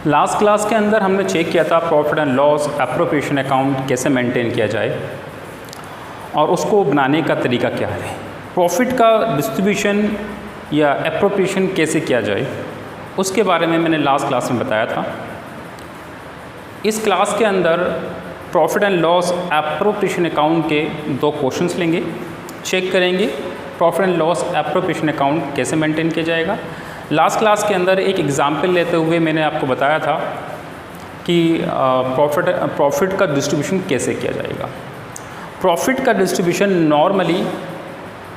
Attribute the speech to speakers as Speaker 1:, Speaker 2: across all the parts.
Speaker 1: Last class के अंदर हमने चेक किया था profit and loss appropriation account कैसे मेंटेन किया जाए और उसको बनाने का तरीका क्या है। प्रॉफिट का डिस्ट्रीब्यूशन या एप्रोप्रिएशन कैसे किया जाए उसके बारे में मैंने लास्ट क्लास में बताया था। इस क्लास के अंदर profit and loss appropriation account के 2 क्वेश्चंस लेंगे, चेक करेंगे profit and loss appropriation account कैसे मेंटेन किया जाएगा। लास्ट क्लास के अंदर एक एग्जाम्पल लेते हुए मैंने आपको बताया था कि प्रॉफिट का डिस्ट्रीब्यूशन कैसे किया जाएगा। प्रॉफिट का डिस्ट्रीब्यूशन नॉर्मली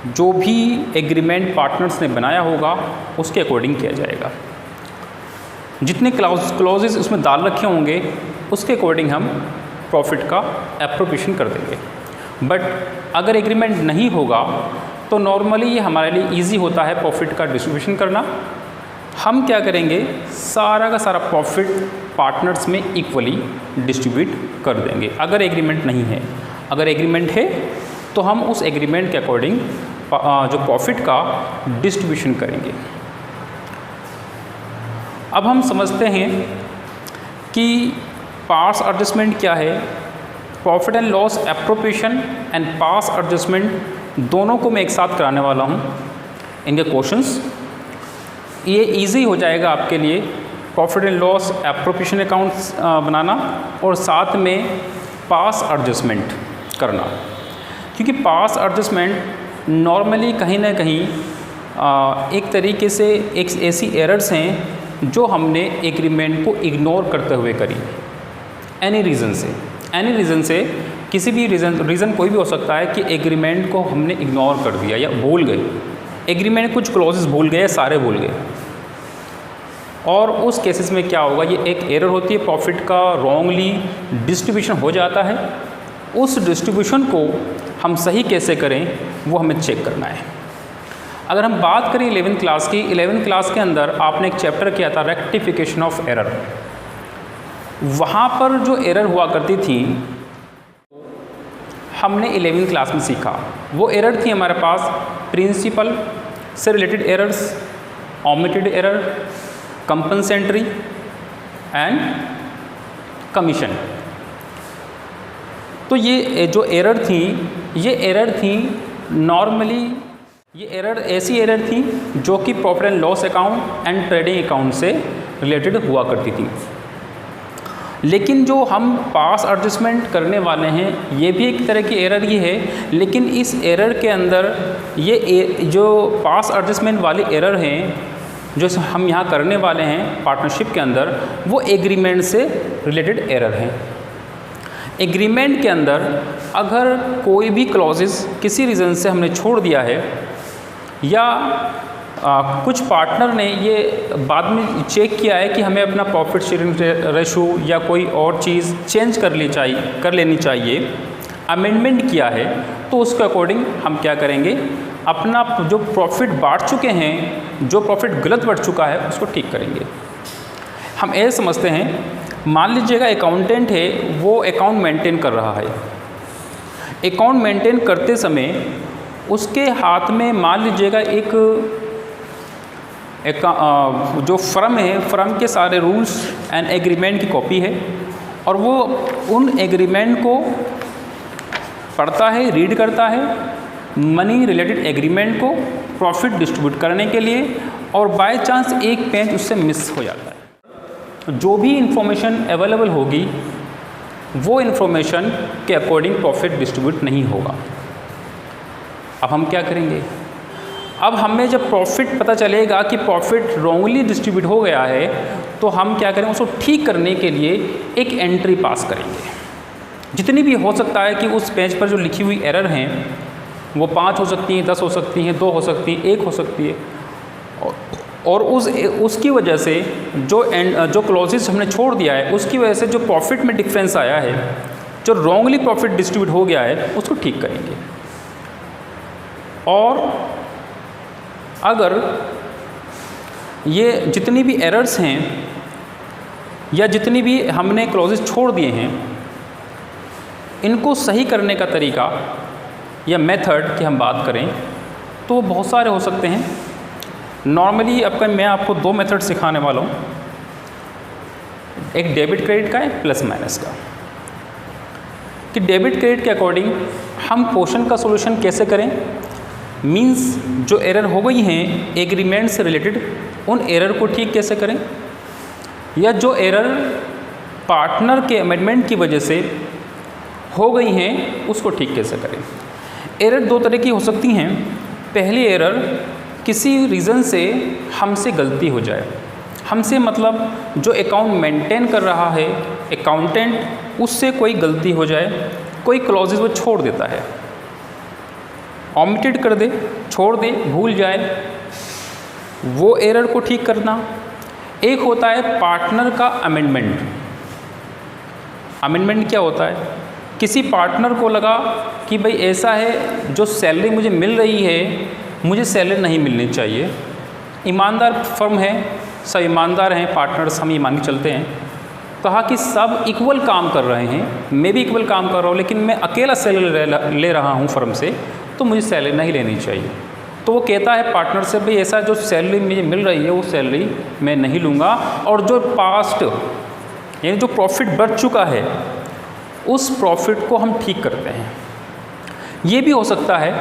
Speaker 1: जो भी एग्रीमेंट पार्टनर्स ने बनाया होगा उसके अकॉर्डिंग किया जाएगा। जितने क्लॉजेस उसमें डाल रखे होंगे उसके अकॉर्डिंग हम प्रॉफिट का एप्रोप्रिएशन कर देंगे। बट अगर एग्रीमेंट नहीं होगा तो नॉर्मली ये हमारे लिए इजी होता है प्रॉफिट का डिस्ट्रीब्यूशन करना। हम क्या करेंगे, सारा का सारा प्रॉफिट पार्टनर्स में इक्वली डिस्ट्रीब्यूट कर देंगे अगर एग्रीमेंट नहीं है। अगर एग्रीमेंट है तो हम उस एग्रीमेंट के अकॉर्डिंग जो प्रॉफिट का डिस्ट्रीब्यूशन करेंगे। अब हम समझते हैं कि पास एडजस्टमेंट क्या है। Profit and loss appropriation and pass adjustment दोनों को मैं एक साथ कराने वाला हूँ। इनके क्वेश्चंस ये इजी हो जाएगा आपके लिए profit and loss appropriation accounts बनाना और साथ में पास एडजस्टमेंट करना, क्योंकि पास एडजस्टमेंट नॉर्मली कहीं ना कहीं एक तरीके से एक ऐसी एरर्स हैं जो हमने एग्रीमेंट को इग्नोर करते हुए करी एनी रीज़न से किसी भी रीज़न कोई भी हो सकता है कि एग्रीमेंट को हमने इग्नोर कर दिया या भूल गए। एग्रीमेंट कुछ क्लॉजेस भूल गए, सारे भूल गए, और उस केसेस में क्या होगा, ये एक एरर होती है, प्रॉफिट का रॉन्गली डिस्ट्रीब्यूशन हो जाता है। उस डिस्ट्रीब्यूशन को हम सही कैसे करें वो हमें चेक करना है। अगर हम बात करें 11th क्लास की, 11th क्लास के अंदर आपने एक चैप्टर किया था रेक्टिफिकेशन ऑफ एरर। वहाँ पर जो एरर हुआ करती थी हमने 11th क्लास में सीखा। वो एरर थी हमारे पास प्रिंसिपल से related errors, omitted error, compensatory and commission. तो ये जो एरर थी नॉर्मली ये एरर ऐसी एरर थी जो कि profit and loss account and trading account से रिलेटेड हुआ करती थी। लेकिन जो हम पास एडजस्टमेंट करने वाले हैं ये भी एक तरह की एरर ही है, लेकिन इस एरर के अंदर ये जो पास एडजस्टमेंट वाली एरर हैं जो हम यहाँ करने वाले हैं पार्टनरशिप के अंदर, वो एग्रीमेंट से रिलेटेड एरर हैं। एग्रीमेंट के अंदर अगर कोई भी क्लॉजेस किसी रीज़न से हमने छोड़ दिया है या कुछ पार्टनर ने ये बाद में चेक किया है कि हमें अपना प्रॉफिट शेयरिंग रेशो या कोई और चीज़ चेंज कर लेनी चाहिए, अमेंडमेंट किया है, तो उसके अकॉर्डिंग हम क्या करेंगे, अपना जो प्रॉफिट बांट चुके हैं, जो प्रॉफिट गलत बढ़ चुका है उसको ठीक करेंगे। हम ऐसे समझते हैं, मान लीजिएगा अकाउंटेंट है, वो अकाउंट मेंटेन कर रहा है। अकाउंट मेंटेन करते समय उसके हाथ में मान लीजिएगा एक जो फर्म है, फर्म के सारे रूल्स एंड एग्रीमेंट की कॉपी है, और वो उन एग्रीमेंट को पढ़ता है, रीड करता है, मनी रिलेटेड एग्रीमेंट को प्रॉफिट डिस्ट्रीब्यूट करने के लिए, और बाय चांस एक पेज उससे मिस हो जाता है। जो भी इंफॉर्मेशन अवेलेबल होगी वो इंफॉर्मेशन के अकॉर्डिंग प्रॉफिट डिस्ट्रीब्यूट नहीं होगा। अब हम क्या करेंगे, अब हमें जब प्रॉफिट पता चलेगा कि प्रॉफिट रॉन्गली डिस्ट्रीब्यूट हो गया है तो हम क्या करेंगे, उसको ठीक करने के लिए एक एंट्री पास करेंगे। जितनी भी हो सकता है कि उस पेज पर जो लिखी हुई एरर हैं वो 5 हो सकती हैं, 10 हो सकती हैं, 2 हो सकती हैं, 1 हो सकती है, और उसकी वजह से जो क्लॉजेस हमने छोड़ दिया है उसकी वजह से जो प्रॉफिट में डिफरेंस आया है, जो रॉन्गली प्रॉफिट डिस्ट्रीब्यूट हो गया है, उसको ठीक करेंगे। और अगर ये जितनी भी एरर्स हैं या जितनी भी हमने क्लॉजेस छोड़ दिए हैं, इनको सही करने का तरीका या मेथड की हम बात करें तो बहुत सारे हो सकते हैं। नॉर्मली मैं आपको 2 मेथड सिखाने वाला हूँ। एक डेबिट क्रेडिट का है, प्लस माइनस का। कि डेबिट क्रेडिट के अकॉर्डिंग हम क्वेश्चन का सॉल्यूशन कैसे करें, मींस जो एरर हो गई हैं एग्रीमेंट से रिलेटेड, उन एरर को ठीक कैसे करें, या जो एरर पार्टनर के अमेंडमेंट की वजह से हो गई हैं उसको ठीक कैसे करें। एरर दो तरह की हो सकती हैं। पहली एरर, किसी रीज़न से हमसे गलती हो जाए, हमसे मतलब जो अकाउंट मेंटेन कर रहा है अकाउंटेंट, उससे कोई गलती हो जाए, कोई क्लॉजेज वो छोड़ देता है, ओमिटेड कर दे, छोड़ दे, भूल जाए, वो एरर को ठीक करना। एक होता है पार्टनर का अमेंडमेंट। अमेंडमेंट क्या होता है, किसी पार्टनर को लगा कि भाई ऐसा है जो सैलरी मुझे मिल रही है मुझे सैलरी नहीं मिलनी चाहिए, ईमानदार फर्म है, सब ईमानदार हैं, पार्टनर्स हम ये मान के चलते हैं, कहा कि सब इक्वल काम कर रहे हैं, मैं भी इक्वल काम कर रहा हूँ, लेकिन मैं अकेला सैलरी ले रहा हूँ फर्म से, तो मुझे सैलरी नहीं लेनी चाहिए। तो वो कहता है पार्टनर से, भाई ऐसा जो सैलरी मुझे मिल रही है वो सैलरी मैं नहीं लूँगा, और जो पास्ट यानी जो प्रॉफिट बढ़ चुका है उस प्रॉफिट को हम ठीक करते हैं। ये भी हो सकता है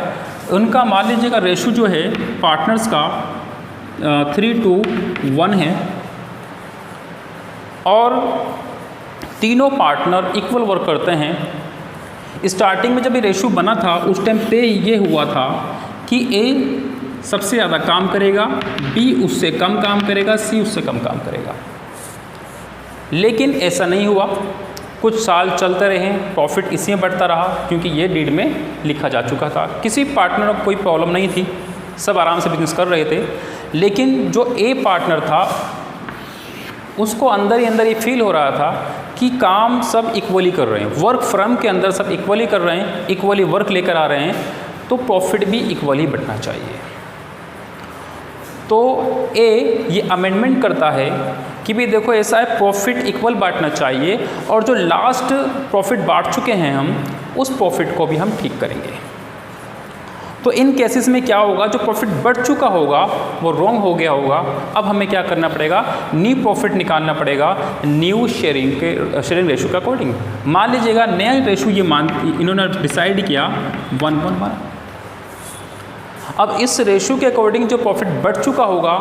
Speaker 1: उनका मान लीजिएगा रेशो जो है पार्टनर्स का 3:1 है, और तीनों पार्टनर इक्वल वर्क करते हैं। स्टार्टिंग में जब ये रेशो बना था उस टाइम पे ये हुआ था कि ए सबसे ज़्यादा काम करेगा, बी उससे कम काम करेगा, सी उससे कम काम करेगा। लेकिन ऐसा नहीं हुआ, कुछ साल चलते रहे, प्रॉफिट इसी में बढ़ता रहा क्योंकि ये डीड में लिखा जा चुका था, किसी पार्टनर को कोई प्रॉब्लम नहीं थी, सब आराम से बिजनेस कर रहे थे। लेकिन जो ए पार्टनर था उसको अंदर ही अंदर ये फील हो रहा था कि काम सब इक्वली कर रहे हैं, वर्क फर्म के अंदर सब इक्वली कर रहे हैं, इक्वली वर्क लेकर आ रहे हैं, तो प्रॉफिट भी इक्वली बढ़ना चाहिए। तो ए ये अमेंडमेंट करता है कि भाई देखो ऐसा है, प्रॉफिट इक्वल बांटना चाहिए, और जो लास्ट प्रॉफिट बांट चुके हैं हम उस प्रॉफिट को भी हम ठीक करेंगे। तो इन केसेस में क्या होगा, जो प्रॉफिट बढ़ चुका होगा वो रॉन्ग हो गया होगा, अब हमें क्या करना पड़ेगा, न्यू प्रॉफिट निकालना पड़ेगा न्यू शेयरिंग रेशो के अकॉर्डिंग। मान लीजिएगा नया रेशो ये इन्होंने डिसाइड किया 1:1। अब इस रेशो के अकॉर्डिंग जो प्रॉफिट बढ़ चुका होगा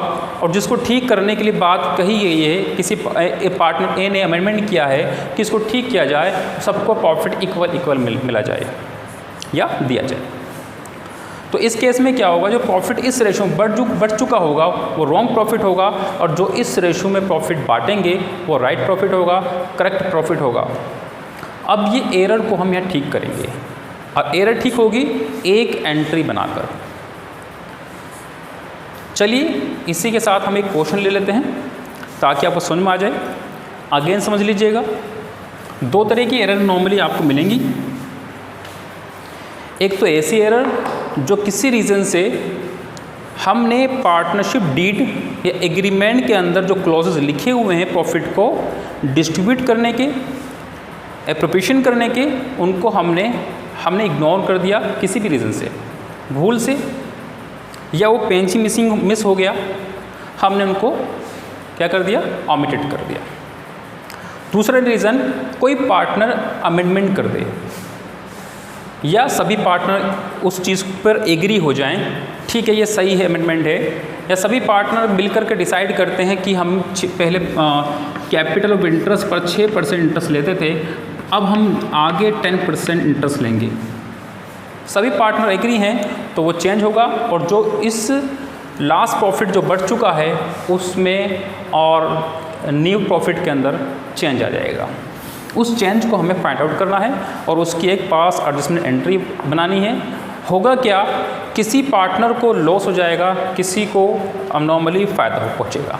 Speaker 1: और जिसको ठीक करने के लिए बात कही गई है, किसी पार्टनर ए ने अमेंडमेंट किया है कि इसको ठीक किया जाए, सबको प्रॉफिट इक्वल मिला जाए या दिया जाए। तो इस केस में क्या होगा, जो प्रॉफिट इस रेशो में बढ़ चुका होगा वो रॉन्ग प्रॉफिट होगा, और जो इस रेशो में प्रॉफिट बांटेंगे वो राइट प्रॉफिट होगा, करेक्ट प्रॉफिट होगा। अब ये एरर को हम यहाँ ठीक करेंगे, और एरर ठीक होगी एक एंट्री बनाकर। चलिए इसी के साथ हम एक क्वेश्चन ले लेते हैं ताकि आपको समझ में आ जाए। अगेन समझ लीजिएगा, दो तरह की एरर नॉर्मली आपको मिलेंगी। एक तो ऐसी एरर जो किसी रीज़न से हमने पार्टनरशिप डीड या एग्रीमेंट के अंदर जो क्लॉजेज लिखे हुए हैं प्रॉफिट को डिस्ट्रीब्यूट करने के, एप्रोप्रिएशन करने के, उनको हमने इग्नोर कर दिया किसी भी रीज़न से, भूल से, या वो पेंच मिस हो गया, हमने उनको क्या कर दिया, ओमिटेड कर दिया। दूसरा रीज़न, कोई पार्टनर अमेंडमेंट कर दे, या सभी पार्टनर उस चीज़ पर एग्री हो जाएं, ठीक है ये सही है अमेंडमेंट है, या सभी पार्टनर मिलकर के डिसाइड करते हैं कि हम पहले कैपिटल ऑफ इंटरेस्ट पर 6% इंटरेस्ट लेते थे, अब हम आगे 10% इंटरेस्ट लेंगे। सभी पार्टनर एग्री हैं तो वो चेंज होगा, और जो इस लास्ट प्रॉफिट जो बढ़ चुका है उसमें और न्यू प्रॉफिट के अंदर चेंज आ जाएगा। उस चेंज को हमें फाइंड आउट करना है और उसकी एक पास एडजस्टमेंट एंट्री बनानी है। होगा क्या, किसी पार्टनर को लॉस हो जाएगा, किसी को अबनॉर्मली फ़ायदा पहुँचेगा।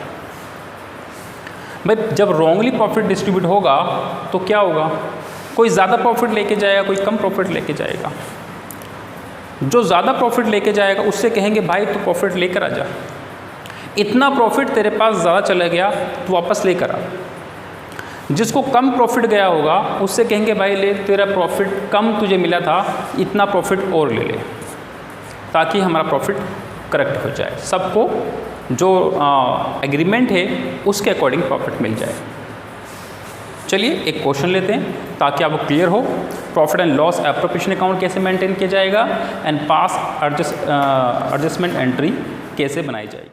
Speaker 1: भाई जब रॉन्गली प्रॉफिट डिस्ट्रीब्यूट होगा तो क्या होगा, कोई ज़्यादा प्रॉफिट लेके जाएगा, कोई कम प्रॉफिट लेके जाएगा। जो ज़्यादा प्रॉफिट लेके जाएगा उससे कहेंगे भाई तू प्रॉफिट लेकर आ जा, इतना प्रॉफिट तेरे पास ज़्यादा चला गया तो वापस लेकर आ। जिसको कम प्रॉफिट गया होगा उससे कहेंगे भाई ले, तेरा प्रॉफिट कम तुझे मिला था, इतना प्रॉफिट और ले ले, ताकि हमारा प्रॉफिट करेक्ट हो जाए, सबको जो एग्रीमेंट है उसके अकॉर्डिंग प्रॉफिट मिल जाए। चलिए एक क्वेश्चन लेते हैं ताकि आपको क्लियर हो। Profit and loss appropriation account कैसे मेंटेन किया जाएगा एंड पास एडजस्टमेंट एंट्री कैसे बनाई जाएगी।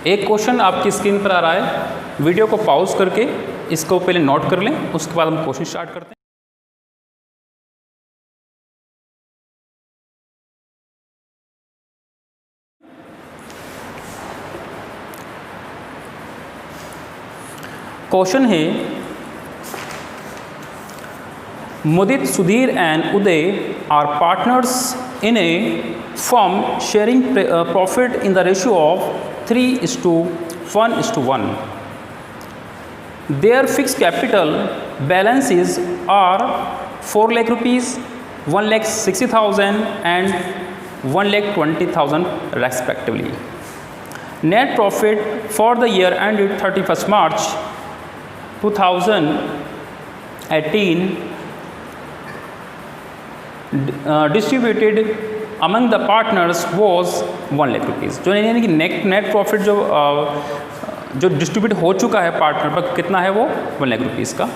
Speaker 1: एक क्वेश्चन आपकी स्क्रीन पर आ रहा है, वीडियो को पॉज करके इसको पहले नोट कर लें, उसके बाद हम क्वेश्चन स्टार्ट करते हैं। क्वेश्चन है, Mudit, Sudhir and Uday are partners in a firm sharing profit in the ratio of 3:1:1. Their fixed capital balances are 4 lakh rupees, 1,60,000 and 1,20,000 respectively. Net profit for the year ended 31st March 2018 distributed among the partners was 1 lakh rupees. जो यानी कि net profit जो distribute हो चुका है partner पर कितना है वो 1 लाख रुपीज़ का।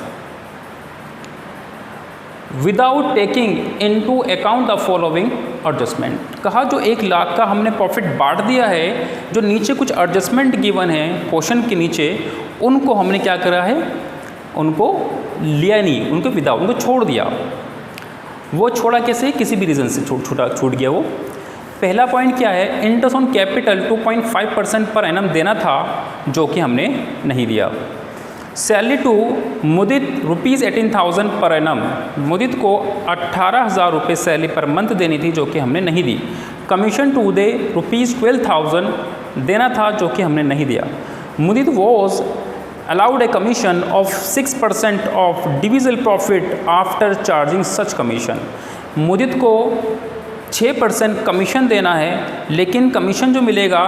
Speaker 1: Without taking into account the following adjustment, कहा जो 1 लाख का हमने प्रॉफिट बांट दिया है, जो नीचे कुछ एडजस्टमेंट गिवन है क्वेश्चन के नीचे, उनको हमने क्या करा है, उनको लिया नहीं, उनको विदाउट, उनको छोड़ दिया। वो छोड़ा कैसे, किसी भी रीज़न से छूट गया वो। पहला पॉइंट क्या है, interest on capital 2.5% per annum देना था, जो कि हमने नहीं दिया। Salary to Mudit ₹18,000 per annum, मुदित को 18,000 रुपये सैलरी पर मंथ देनी थी, जो कि हमने नहीं दी। कमीशन टू उदय ₹12,000 देना था, जो कि हमने नहीं दिया। मुदित was allowed a commission of 6% of divisional profit after charging such commission. मुदित को 6% कमीशन देना है, लेकिन कमीशन जो मिलेगा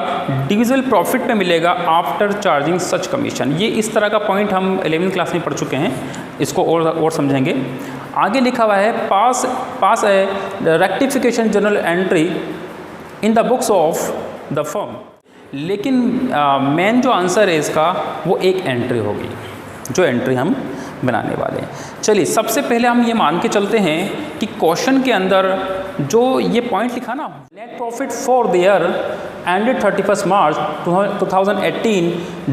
Speaker 1: डिविजल प्रॉफिट पे मिलेगा आफ्टर चार्जिंग सच कमीशन। ये इस तरह का पॉइंट हम 11वीं क्लास में पढ़ चुके हैं, इसको और समझेंगे। आगे लिखा हुआ है, pass a rectification journal entry in the books of the firm, लेकिन मेन जो आंसर है इसका वो एक एंट्री होगी, जो एंट्री हम बनाने वाले हैं। चलिए सबसे पहले हम ये मान के चलते हैं कि क्वेश्चन के अंदर जो ये पॉइंट लिखा ना, net profit for the year ended 31st March 2018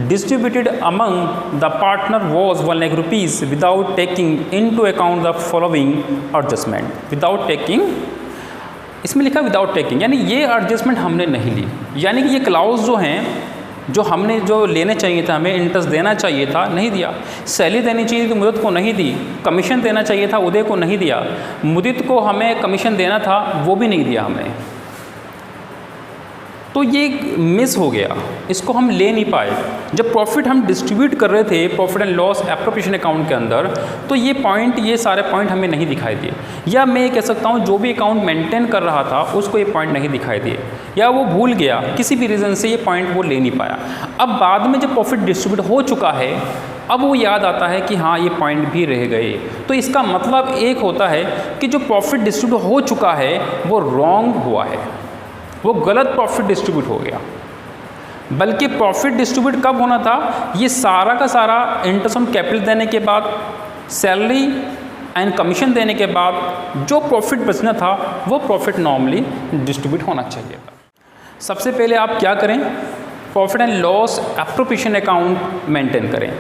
Speaker 1: distributed among the partner was 1 lakh rupees without taking into account the following adjustment. Without taking, इसमें लिखा विदाउट टेकिंग, यानी ये एडजस्टमेंट हमने नहीं ली, यानी कि ये क्लाउज जो हैं, जो हमने जो लेने चाहिए था, हमें इंटरेस्ट देना चाहिए था, नहीं दिया। सैलरी देनी चाहिए थी, मुदित को नहीं दी। कमीशन देना चाहिए था, उदय को नहीं दिया। मुदित को हमें कमीशन देना था, वो भी नहीं दिया हमें। तो ये मिस हो गया, इसको हम ले नहीं पाए। जब प्रॉफिट हम डिस्ट्रीब्यूट कर रहे थे profit and loss appropriation account के अंदर, तो ये सारे पॉइंट हमें नहीं दिखाई दिए, या मैं ये कह सकता हूँ जो भी अकाउंट मेंटेन कर रहा था उसको ये पॉइंट नहीं दिखाई दिए, या वो भूल गया, किसी भी रीज़न से ये पॉइंट वो ले नहीं पाया। अब बाद में जब प्रॉफिट डिस्ट्रीब्यूट हो चुका है, अब वो याद आता है कि हाँ ये पॉइंट भी रह गए। तो इसका मतलब एक होता है कि जो प्रॉफिट डिस्ट्रीब्यूट हो चुका है वो रॉन्ग हुआ है, वो गलत प्रॉफिट डिस्ट्रीब्यूट हो गया। बल्कि प्रॉफिट डिस्ट्रीब्यूट कब होना था, ये सारा का सारा इंटरेस्ट ऑन कैपिटल देने के बाद, सैलरी एंड कमीशन देने के बाद जो प्रॉफिट बचना था वो प्रॉफिट नॉर्मली डिस्ट्रीब्यूट होना चाहिए था। सबसे पहले आप क्या करें, profit and loss appropriation account maintain करें।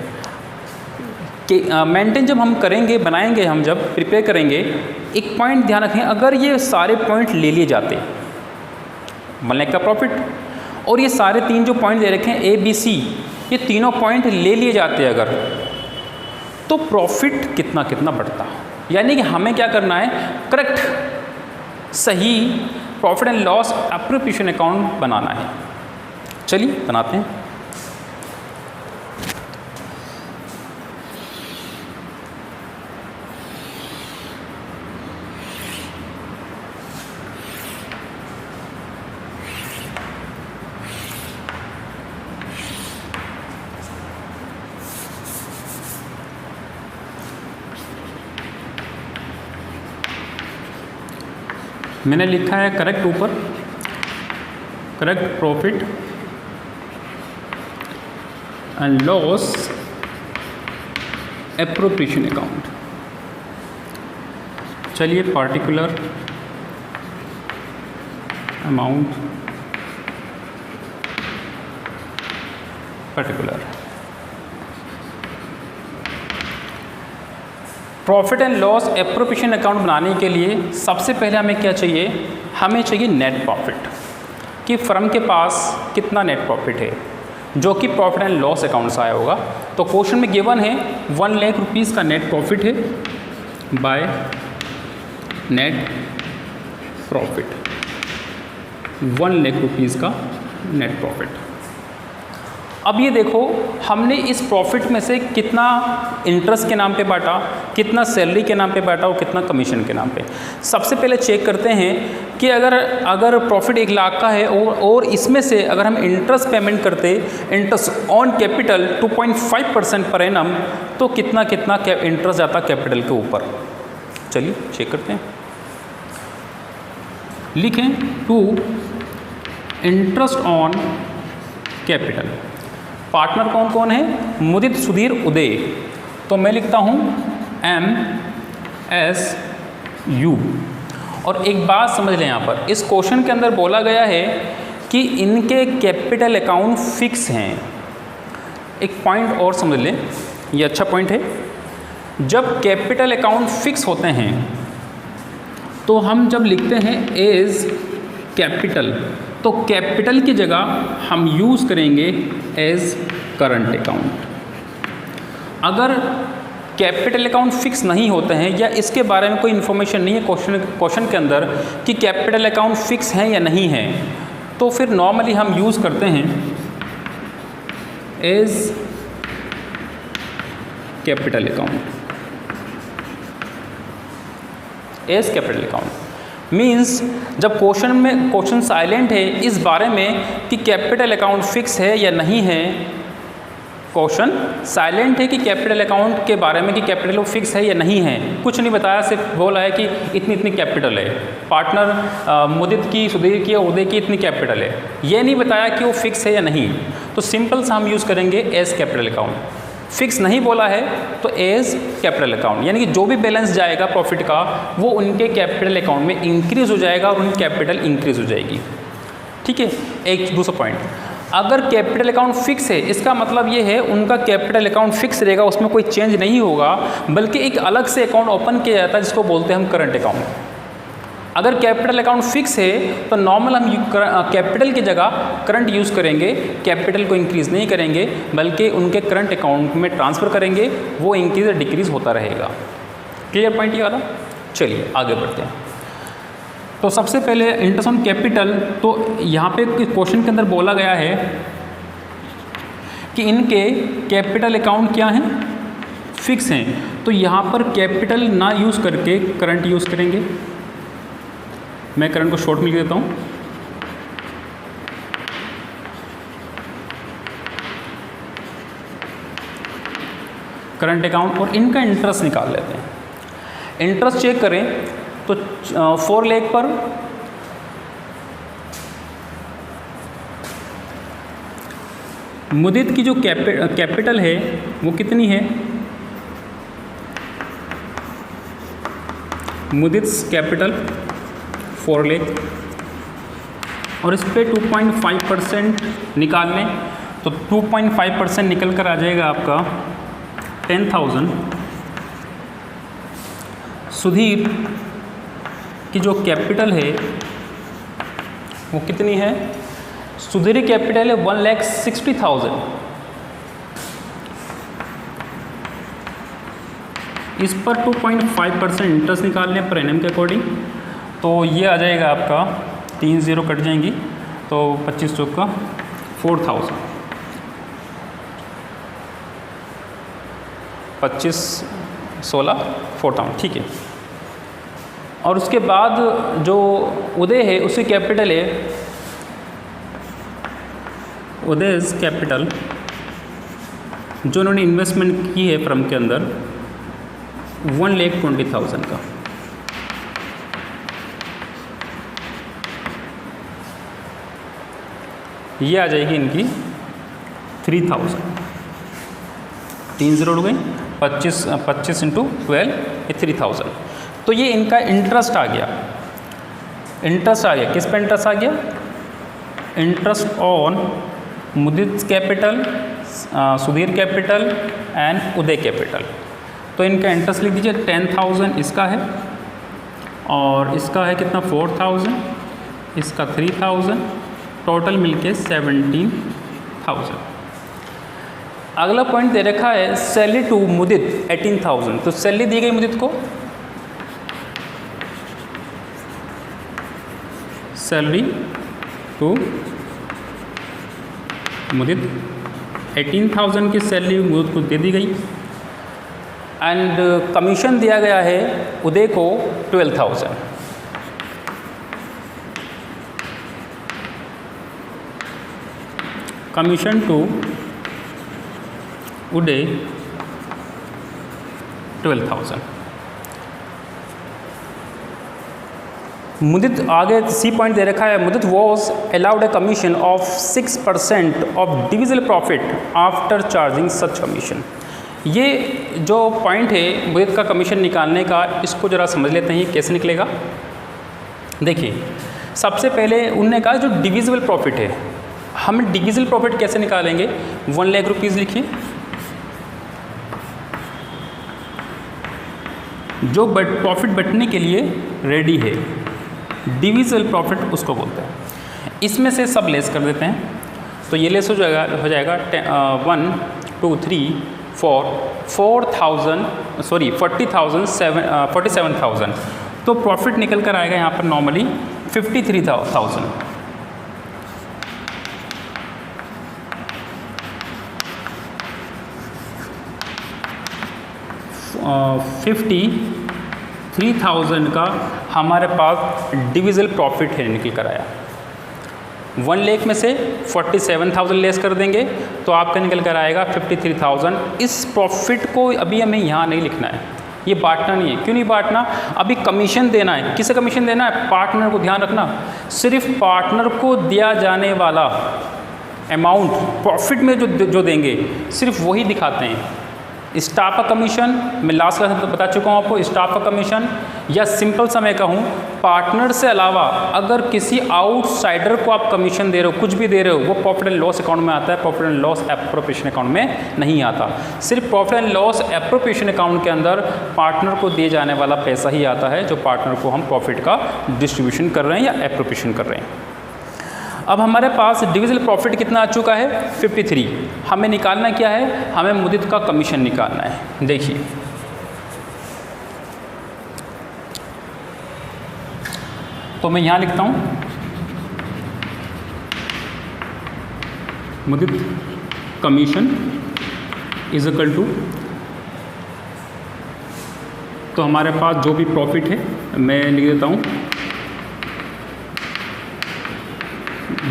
Speaker 1: कि मेंटेन जब हम करेंगे, बनाएंगे, हम जब प्रिपेयर करेंगे, एक पॉइंट ध्यान रखें, अगर ये सारे पॉइंट ले लिए जाते 1 लाख का प्रॉफिट, और ये सारे 3 जो पॉइंट दे रखे हैं ABC, ये तीनों पॉइंट ले लिए जाते अगर, तो प्रॉफिट कितना कितना बढ़ता। यानी कि हमें क्या करना है, करेक्ट सही profit and loss appropriation account बनाना है। चलिए बनाते हैं। मैंने लिखा है करेक्ट ऊपर, correct profit and loss appropriation account. चलिए particular amount, particular profit and loss appropriation account बनाने के लिए सबसे पहले हमें क्या चाहिए, हमें चाहिए नेट प्रॉफिट, कि फर्म के पास कितना नेट प्रॉफिट है, जो कि प्रॉफिट एंड लॉस अकाउंट से आया होगा। तो क्वेश्चन में गिवन है 1 लाख रुपीज़ का नेट प्रॉफिट है by net profit, 1 lakh rupees का नेट प्रॉफिट। अब ये देखो हमने इस प्रॉफिट में से कितना इंटरेस्ट के नाम पे बांटा, कितना सैलरी के नाम पे बांटा और कितना कमीशन के नाम पे। सबसे पहले चेक करते हैं कि अगर प्रॉफिट 1 लाख का है और इसमें से अगर हम इंटरेस्ट पेमेंट करते, interest on capital 2.5% per annum, तो कितना इंटरेस्ट जाता कैपिटल के ऊपर। चलिए चेक करते हैं। लिखें to interest on capital. Partner कौन कौन है, मुदित, सुधीर, उदय। तो मैं लिखता हूँ MSU। और एक बात समझ लें, यहाँ पर इस क्वेश्चन के अंदर बोला गया है कि इनके कैपिटल अकाउंट फिक्स हैं। एक पॉइंट और समझ लें, ये अच्छा पॉइंट है। जब कैपिटल अकाउंट फिक्स होते हैं तो हम जब लिखते हैं एज कैपिटल, तो कैपिटल की जगह हम यूज़ करेंगे एज करंट अकाउंट। अगर कैपिटल अकाउंट फिक्स नहीं होते हैं या इसके बारे में कोई इन्फॉर्मेशन नहीं है क्वेश्चन के अंदर कि कैपिटल अकाउंट फिक्स है या नहीं है, तो फिर नॉर्मली हम यूज़ करते हैं as capital account. As capital account means जब क्वेश्चन साइलेंट है इस बारे में कि कैपिटल अकाउंट फिक्स है या नहीं है, क्वेश्चन साइलेंट है कि कैपिटल अकाउंट के बारे में कि कैपिटल फिक्स है या नहीं है, कुछ नहीं बताया, सिर्फ बोला है कि इतनी कैपिटल है। पार्टनर मुदित की, सुधीर की, उदय की इतनी कैपिटल है, ये नहीं बताया कि वो फिक्स है या नहीं। तो सिंपल सा हम यूज़ करेंगे एज कैपिटल अकाउंट। फिक्स नहीं बोला है तो एज कैपिटल अकाउंट, यानी कि जो भी बैलेंस जाएगा प्रॉफिट का वो उनके कैपिटल अकाउंट में इंक्रीज़ हो जाएगा और उनकी कैपिटल इंक्रीज़ हो जाएगी। ठीक है। एक दूसरा पॉइंट, अगर कैपिटल अकाउंट फिक्स है इसका मतलब ये है उनका कैपिटल अकाउंट फिक्स रहेगा, उसमें कोई चेंज नहीं होगा, बल्कि एक अलग से अकाउंट ओपन किया जाता है जिसको बोलते हैं हम करंट अकाउंट। अगर कैपिटल अकाउंट फिक्स है तो नॉर्मल हम कैपिटल की जगह करंट यूज़ करेंगे, कैपिटल को इंक्रीज़ नहीं करेंगे बल्कि उनके करंट अकाउंट में ट्रांसफ़र करेंगे, वो इंक्रीज़ या डिक्रीज़ होता रहेगा। क्लियर पॉइंट ये वाला। चलिए आगे बढ़ते हैं। तो सबसे पहले इंटरेस्ट ऑन कैपिटल, तो यहाँ पे क्वेश्चन के अंदर बोला गया है कि इनके कैपिटल अकाउंट क्या हैं, फिक्स हैं। तो यहाँ पर कैपिटल ना यूज़ करके करंट यूज़ करेंगे। मैं करंट को शॉर्ट में लिख देता हूँ। करंट अकाउंट और इनका इंटरेस्ट निकाल लेते हैं। इंटरेस्ट चेक करें तो 4 लाख पर मुदित की जो कैपिटल है वो कितनी है, मुदित कैपिटल 4 लाख और इस पे 2.5% निकाल लें तो 2.5% निकल कर आ जाएगा आपका 10,000। सुधीर की जो कैपिटल है वो कितनी है, सुधीर की कैपिटल है 1,60,000। इस पर 2.5% इंटरेस्ट निकाल लें पर एनम के अकॉर्डिंग, तो ये आ जाएगा आपका 3 0 कट जाएंगी तो 25 चौक का 4,000, 25 16 4,000। ठीक है। और उसके बाद जो उदय है उसकी कैपिटल है, उदय कैपिटल जो उन्होंने इन्वेस्टमेंट की है फर्म के अंदर 1,20,000 का। ये आ जाएगी इनकी 3,000। 3 0 उड़ गई, 25 इंटू 12 ये 3000। तो ये इनका इंटरेस्ट आ गया। इंटरेस्ट आ गया, किस पे इंटरेस्ट आ गया? Interest on Mudit capital, Sudhir capital and Uday capital. तो इनका इंटरेस्ट लिख दीजिए 10,000 इसका है, और इसका है कितना 4,000, इसका 3,000, टोटल मिलके 17,000। अगला पॉइंट दे रखा है सैलरी टू मुदित 18,000। तो सैलरी दी गई मुदित को, सैलरी टू मुदित 18,000 की सैलरी मुदित को दे दी गई, एंड कमीशन दिया गया है उदय को 12,000। कमीशन टू उदय 12,000। मुदित आगे सी पॉइंट दे रखा है, Mudit was allowed a commission of 6% of divisible profit after charging such commission. ये जो पॉइंट है मुदित का कमीशन निकालने का, इसको ज़रा समझ लेते हैं कैसे निकलेगा। देखिए, सबसे पहले उनने कहा जो डिविजिबल प्रॉफिट है, हम डिविजिबल प्रॉफिट कैसे निकालेंगे? 1 लाख रुपीज़ लिखिए, जो प्रॉफिट बटने के लिए रेडी है, डिविजिबल प्रॉफिट उसको बोलते हैं। इसमें से सब लेस कर देते हैं, तो ये लेस हो जाएगा 1 2 3 4 4,000 सॉरी 47,000। तो प्रॉफिट निकल कर आएगा यहाँ पर नॉर्मली 53,000। 53,000 का हमारे पास डिविजिबल प्रॉफिट है, निकल कर आया। 1 लाख में से 47,000 लेस कर देंगे तो आपका निकल कर आएगा 53,000। इस प्रॉफिट को अभी हमें यहाँ नहीं लिखना है, ये बांटना नहीं है। क्यों नहीं बांटना? अभी कमीशन देना है। किसे कमीशन देना है? पार्टनर को। ध्यान रखना, सिर्फ पार्टनर को दिया जाने वाला अमाउंट प्रॉफिट में जो देंगे सिर्फ वही दिखाते हैं। स्टाफ का कमीशन, मैं लास्ट क्लास में बता चुका हूँ आपको, स्टाफ का कमीशन, या सिंपल सा मैं कहूँ पार्टनर से अलावा अगर किसी आउटसाइडर को आप कमीशन दे रहे हो, कुछ भी दे रहे हो, वो प्रॉफिट एंड लॉस अकाउंट में आता है, profit and loss appropriation account में नहीं आता। सिर्फ profit and loss appropriation account के अंदर पार्टनर को दिए जाने वाला पैसा ही आता है, जो पार्टनर को हम प्रॉफिट का डिस्ट्रीब्यूशन कर रहे हैं या एप्रोप्रिएशन कर रहे हैं। अब हमारे पास डिविजिबल प्रॉफिट कितना आ चुका है? 53। हमें निकालना क्या है? हमें मुदित का कमीशन निकालना है। देखिए, तो मैं यहाँ लिखता हूँ मुदित कमीशन इज इक्वल टू, तो हमारे पास जो भी प्रॉफिट है मैं लिख देता हूँ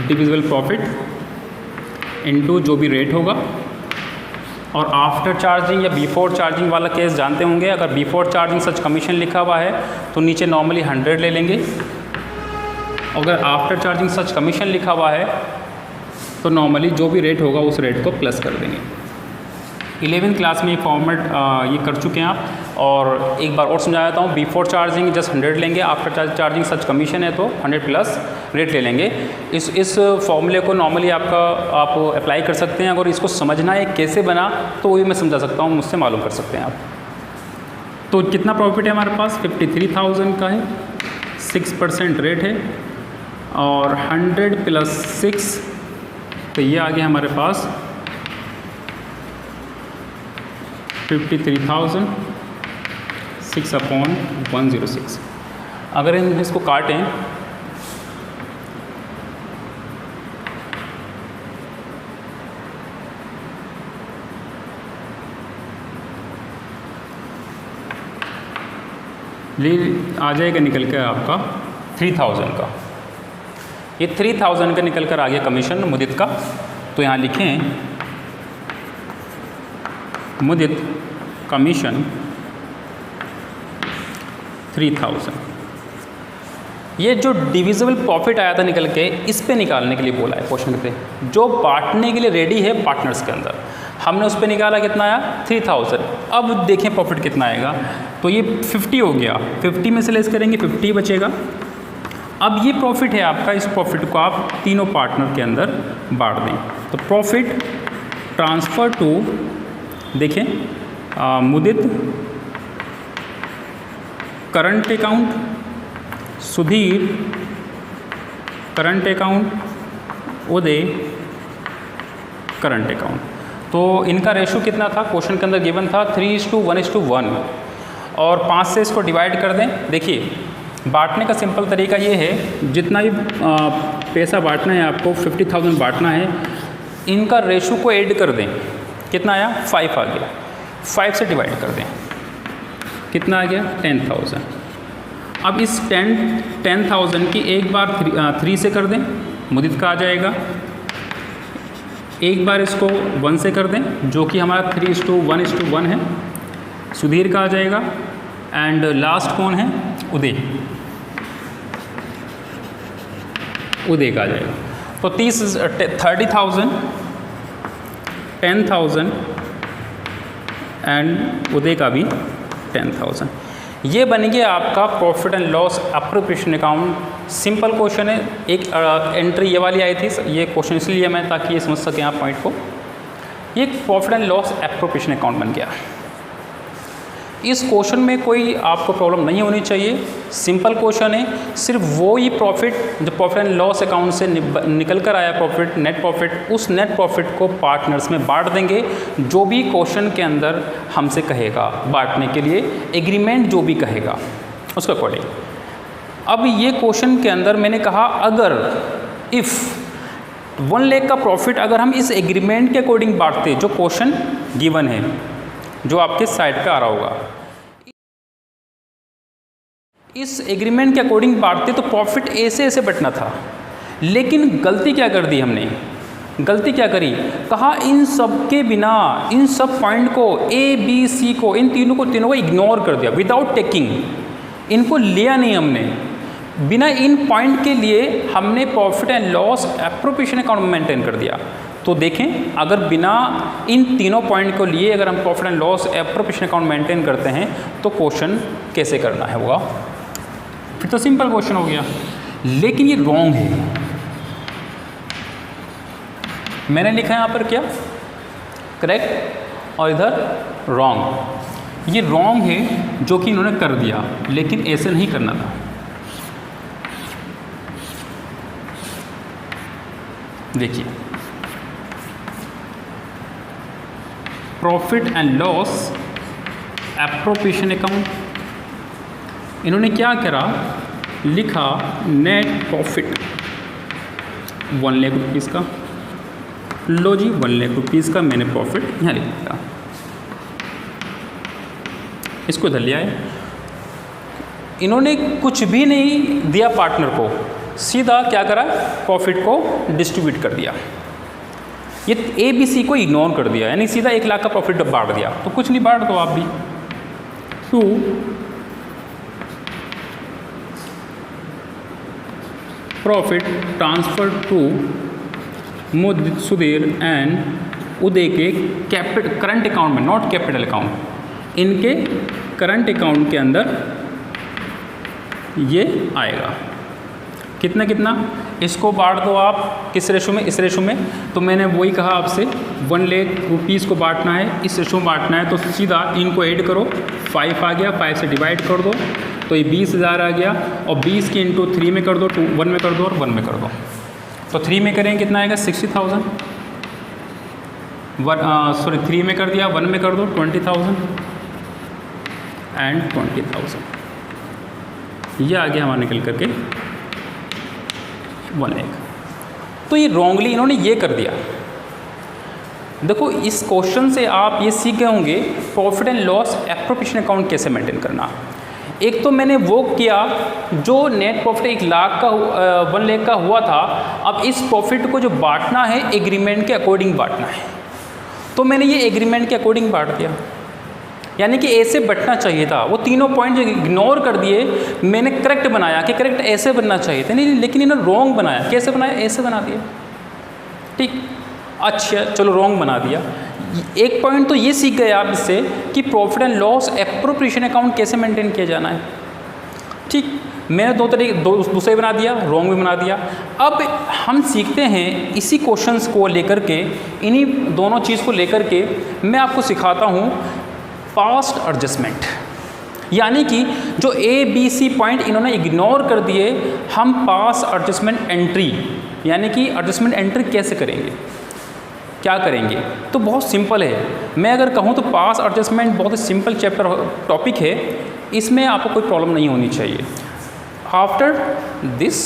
Speaker 1: डिविजिबल प्रॉफिट इनटू जो भी रेट होगा, और आफ्टर चार्जिंग या बिफोर चार्जिंग वाला केस जानते होंगे। अगर बिफोर चार्जिंग सच कमीशन लिखा हुआ है तो नीचे नॉर्मली 100 ले लेंगे, अगर आफ्टर चार्जिंग सच कमीशन लिखा हुआ है तो नॉर्मली जो भी रेट होगा उस रेट को प्लस कर देंगे। 11वीं क्लास में ये फॉर्मेट ये कर चुके हैं आप, और एक बार और समझा देता हूँ। बिफोर चार्जिंग जस्ट 100 लेंगे, आफ्टर चार्जिंग सच कमीशन है तो 100 प्लस रेट ले लेंगे। इस फॉर्मूले को नॉर्मली आप अप्लाई कर सकते हैं। अगर इसको समझना है कैसे बना तो वही मैं समझा सकता हूँ, मुझसे मालूम कर सकते हैं आप। तो कितना प्रॉफिट है हमारे पास? 53,000 का है, 6% रेट है, और 100 प्लस 6 तो ये आ गया हमारे पास 53,000 6/106। अगर हम इसको काटें आ जाएगा निकल के आपका 3,000 का। ये 3,000 का निकल कर आ गया कमीशन मुदित का। तो यहाँ लिखें मुदित कमीशन 3,000। ये जो डिविजिबल प्रॉफिट आया था निकल के, इस पे निकालने के लिए बोला है क्वेश्चन पे, जो बांटने के लिए रेडी है पार्टनर्स के अंदर। हमने उस पर निकाला कितना आया 3000। अब देखें प्रॉफिट कितना आएगा, तो ये 50 हो गया, 50 में से लेस करेंगे 50 बचेगा। अब ये प्रॉफिट है आपका, इस प्रॉफिट को आप तीनों पार्टनर के अंदर बांट दें। तो प्रॉफिट ट्रांसफ़र टू, देखें Mudit current account, Sudhir current account, Uday current account. तो इनका रेशो कितना था, क्वेश्चन के अंदर गिवन था 3:1:1 और 5 से इसको डिवाइड कर दें। देखिए बांटने का सिंपल तरीका ये है, जितना भी पैसा बांटना है आपको 50,000 बांटना है, इनका रेशो को ऐड कर दें। कितना आया 5 आ गया, 5 से डिवाइड कर दें, कितना आ गया 10,000। अब इस 10,000 की एक बार 3 से कर दें, मुदित का आ जाएगा। एक बार इसको 1 से कर दें, जो कि हमारा 3:1:1 है, सुधीर का आ जाएगा। एंड लास्ट कौन है, उदय का आ जाएगा। तो 30,000, 10,000 एंड उदय का भी 10,000। ये बन गया आपका profit and loss appropriation account. Simple question है, एक एंट्री ये वाली आई थी, ये क्वेश्चन इसलिए मैं ताकि ये समझ सकें आप पॉइंट को। ये profit and loss appropriation account बन गया। इस क्वेश्चन में कोई आपको प्रॉब्लम नहीं होनी चाहिए, सिंपल क्वेश्चन है। सिर्फ वो ही प्रॉफिट जो प्रॉफिट एंड लॉस अकाउंट से निकल कर आया प्रॉफिट, नेट प्रॉफिट, उस नेट प्रॉफिट को पार्टनर्स में बांट देंगे। जो भी क्वेश्चन के अंदर हमसे कहेगा बांटने के लिए, एग्रीमेंट जो भी कहेगा उसके अकॉर्डिंग। अब ये क्वेश्चन के अंदर मैंने कहा अगर इफ़ 1 लाख का प्रॉफिट अगर हम इस एग्रीमेंट के अकॉर्डिंग बांटते, जो क्वेश्चन गिवन है जो आपके साइड पे आ रहा होगा, इस एग्रीमेंट के अकॉर्डिंग बांटते तो प्रॉफिट ऐसे ऐसे बंटना था। लेकिन गलती क्या कर दी हमने, गलती क्या करी, कहा इन सब के बिना, इन सब पॉइंट को A, B, C को, इन तीनों को इग्नोर कर दिया, विदाउट टेकिंग, इनको लिया नहीं हमने। बिना इन पॉइंट के लिए हमने profit and loss appropriation account maintain कर दिया। तो देखें अगर बिना इन तीनों पॉइंट को लिए अगर हम profit and loss appropriation account maintain करते हैं तो क्वेश्चन कैसे करना है होगा, फिर तो सिंपल क्वेश्चन हो गया। लेकिन ये रॉन्ग है। मैंने लिखा है यहाँ पर क्या, करेक्ट, और इधर रॉन्ग। ये रॉन्ग है जो कि इन्होंने कर दिया, लेकिन ऐसे नहीं करना था। देखिए profit and loss appropriation account, इन्होंने क्या करा, लिखा नेट प्रॉफिट 1 लाख रुपीज़ का। लो जी 1 लाख रुपीज़ का मैंने प्रॉफिट यहाँ लिख दिया, इसको इधर ले आए। इन्होंने कुछ भी नहीं दिया पार्टनर को, सीधा क्या करा, प्रॉफिट को डिस्ट्रीब्यूट कर दिया। ये ABC को इग्नोर कर दिया, यानी सीधा 1 लाख का प्रॉफिट बांट दिया। तो कुछ नहीं बांट दो आप भी। 2 profit transfer to Mudit, Sudhir and Uday के करंट अकाउंट में, नॉट कैपिटल अकाउंट, इनके करंट अकाउंट के अंदर ये आएगा। कितना कितना, इसको बांट दो आप किस रेशो में, इस रेशो में। तो मैंने वही कहा आपसे 1 लाख रुपीज़ को बांटना है, इस रेशो में बांटना है, तो सीधा इनको ऐड करो, 5 आ गया, 5 से डिवाइड कर दो तो ये 20,000 आ गया, और 20 की इंटू 3 में कर दो, 1 में कर दो और 1 में कर दो। तो 3 में करेंगे कितना आएगा 60,000, 3 में कर दिया, 1 में कर दो 20,000 एंड 20,000। ये आ गया हमारा निकल करके 1 लाख। तो ये रॉन्गली इन्होंने ये कर दिया। देखो इस क्वेश्चन से आप ये सीख गए होंगे profit and loss appropriation account कैसे मेंटेन करना। एक तो मैंने वो किया जो नेट प्रॉफिट 1 लाख का 1 लाख का हुआ था, अब इस प्रॉफिट को जो बांटना है एग्रीमेंट के अकॉर्डिंग बांटना है, तो मैंने ये एग्रीमेंट के अकॉर्डिंग बांट दिया। यानी कि ऐसे बंटना चाहिए था, वो तीनों पॉइंट जो इग्नोर कर दिए मैंने करेक्ट बनाया कि करेक्ट ऐसे बनना चाहिए था, नहीं लेकिन इन्होंने रॉन्ग बनाया। कैसे बनाया, ऐसे बना दिया। ठीक, अच्छा चलो रॉन्ग बना दिया। एक पॉइंट तो ये सीख गए आप इससे कि profit and loss appropriation account कैसे मेंटेन किया जाना है। ठीक, मैंने दूसरे बना दिया, रॉन्ग भी बना दिया। अब हम सीखते हैं इसी क्वेश्चंस को लेकर के, इन्हीं दोनों चीज़ को लेकर के मैं आपको सिखाता हूँ पास्ट एडजस्टमेंट। यानी कि जो ए बी सी पॉइंट इन्होंने इग्नोर कर दिए, हम पास्ट एडजस्टमेंट एंट्री यानी कि एडजस्टमेंट एंट्री कैसे करेंगे, क्या करेंगे। तो बहुत सिंपल है। मैं अगर कहूँ तो पास्ट एडजस्टमेंट बहुत ही सिंपल चैप्टर टॉपिक है, इसमें आपको कोई प्रॉब्लम नहीं होनी चाहिए आफ्टर दिस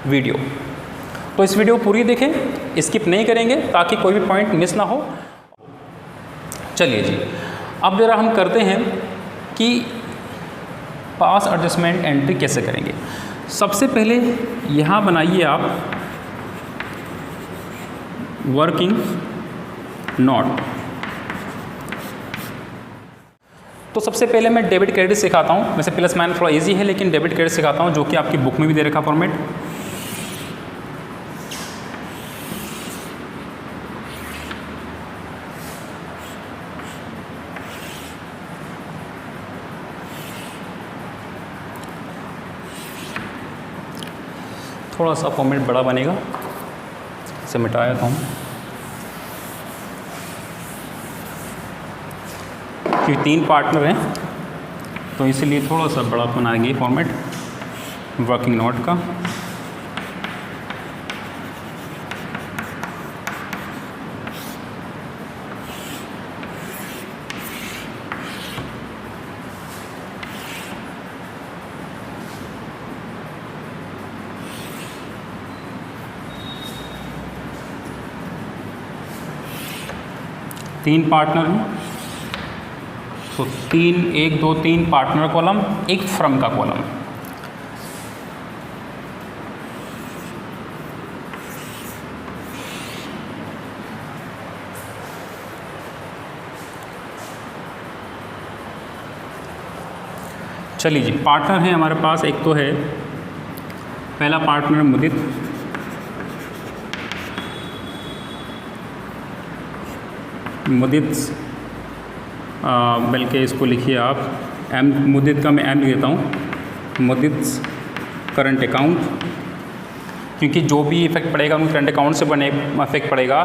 Speaker 1: वीडियो। तो इस वीडियो को पूरी देखें, स्किप नहीं करेंगे ताकि कोई भी पॉइंट मिस ना हो। चलिए जी, अब जरा हम करते हैं कि पास्ट एडजस्टमेंट एंट्री कैसे करेंगे। सबसे पहले यहाँ बनाइए आप वर्किंग नोट। तो सबसे पहले मैं डेबिट क्रेडिट सिखाता हूँ। वैसे प्लस माइनस थोड़ा इजी है, लेकिन डेबिट क्रेडिट सिखाता हूँ जो कि आपकी बुक में भी दे रखा फॉर्मेट। थोड़ा सा फॉर्मेट बड़ा बनेगा, इसे मिटा देता हूँ क्योंकि 3 पार्टनर हैं, तो इसलिए थोड़ा सा बड़ा बनाएंगे फॉर्मेट वर्किंग नोट का। तीन पार्टनर हैं, तो 1 2 3 पार्टनर कॉलम, एक फर्म का कॉलम। चलिए जी, पार्टनर है हमारे पास। एक तो है पहला पार्टनर मुदित, बल्कि इसको लिखिए आप एम, मुदित का मैं एम लिख देता हूँ, मुदित करंट अकाउंट, क्योंकि जो भी इफेक्ट पड़ेगा उनके करंट अकाउंट से बने इफेक्ट पड़ेगा,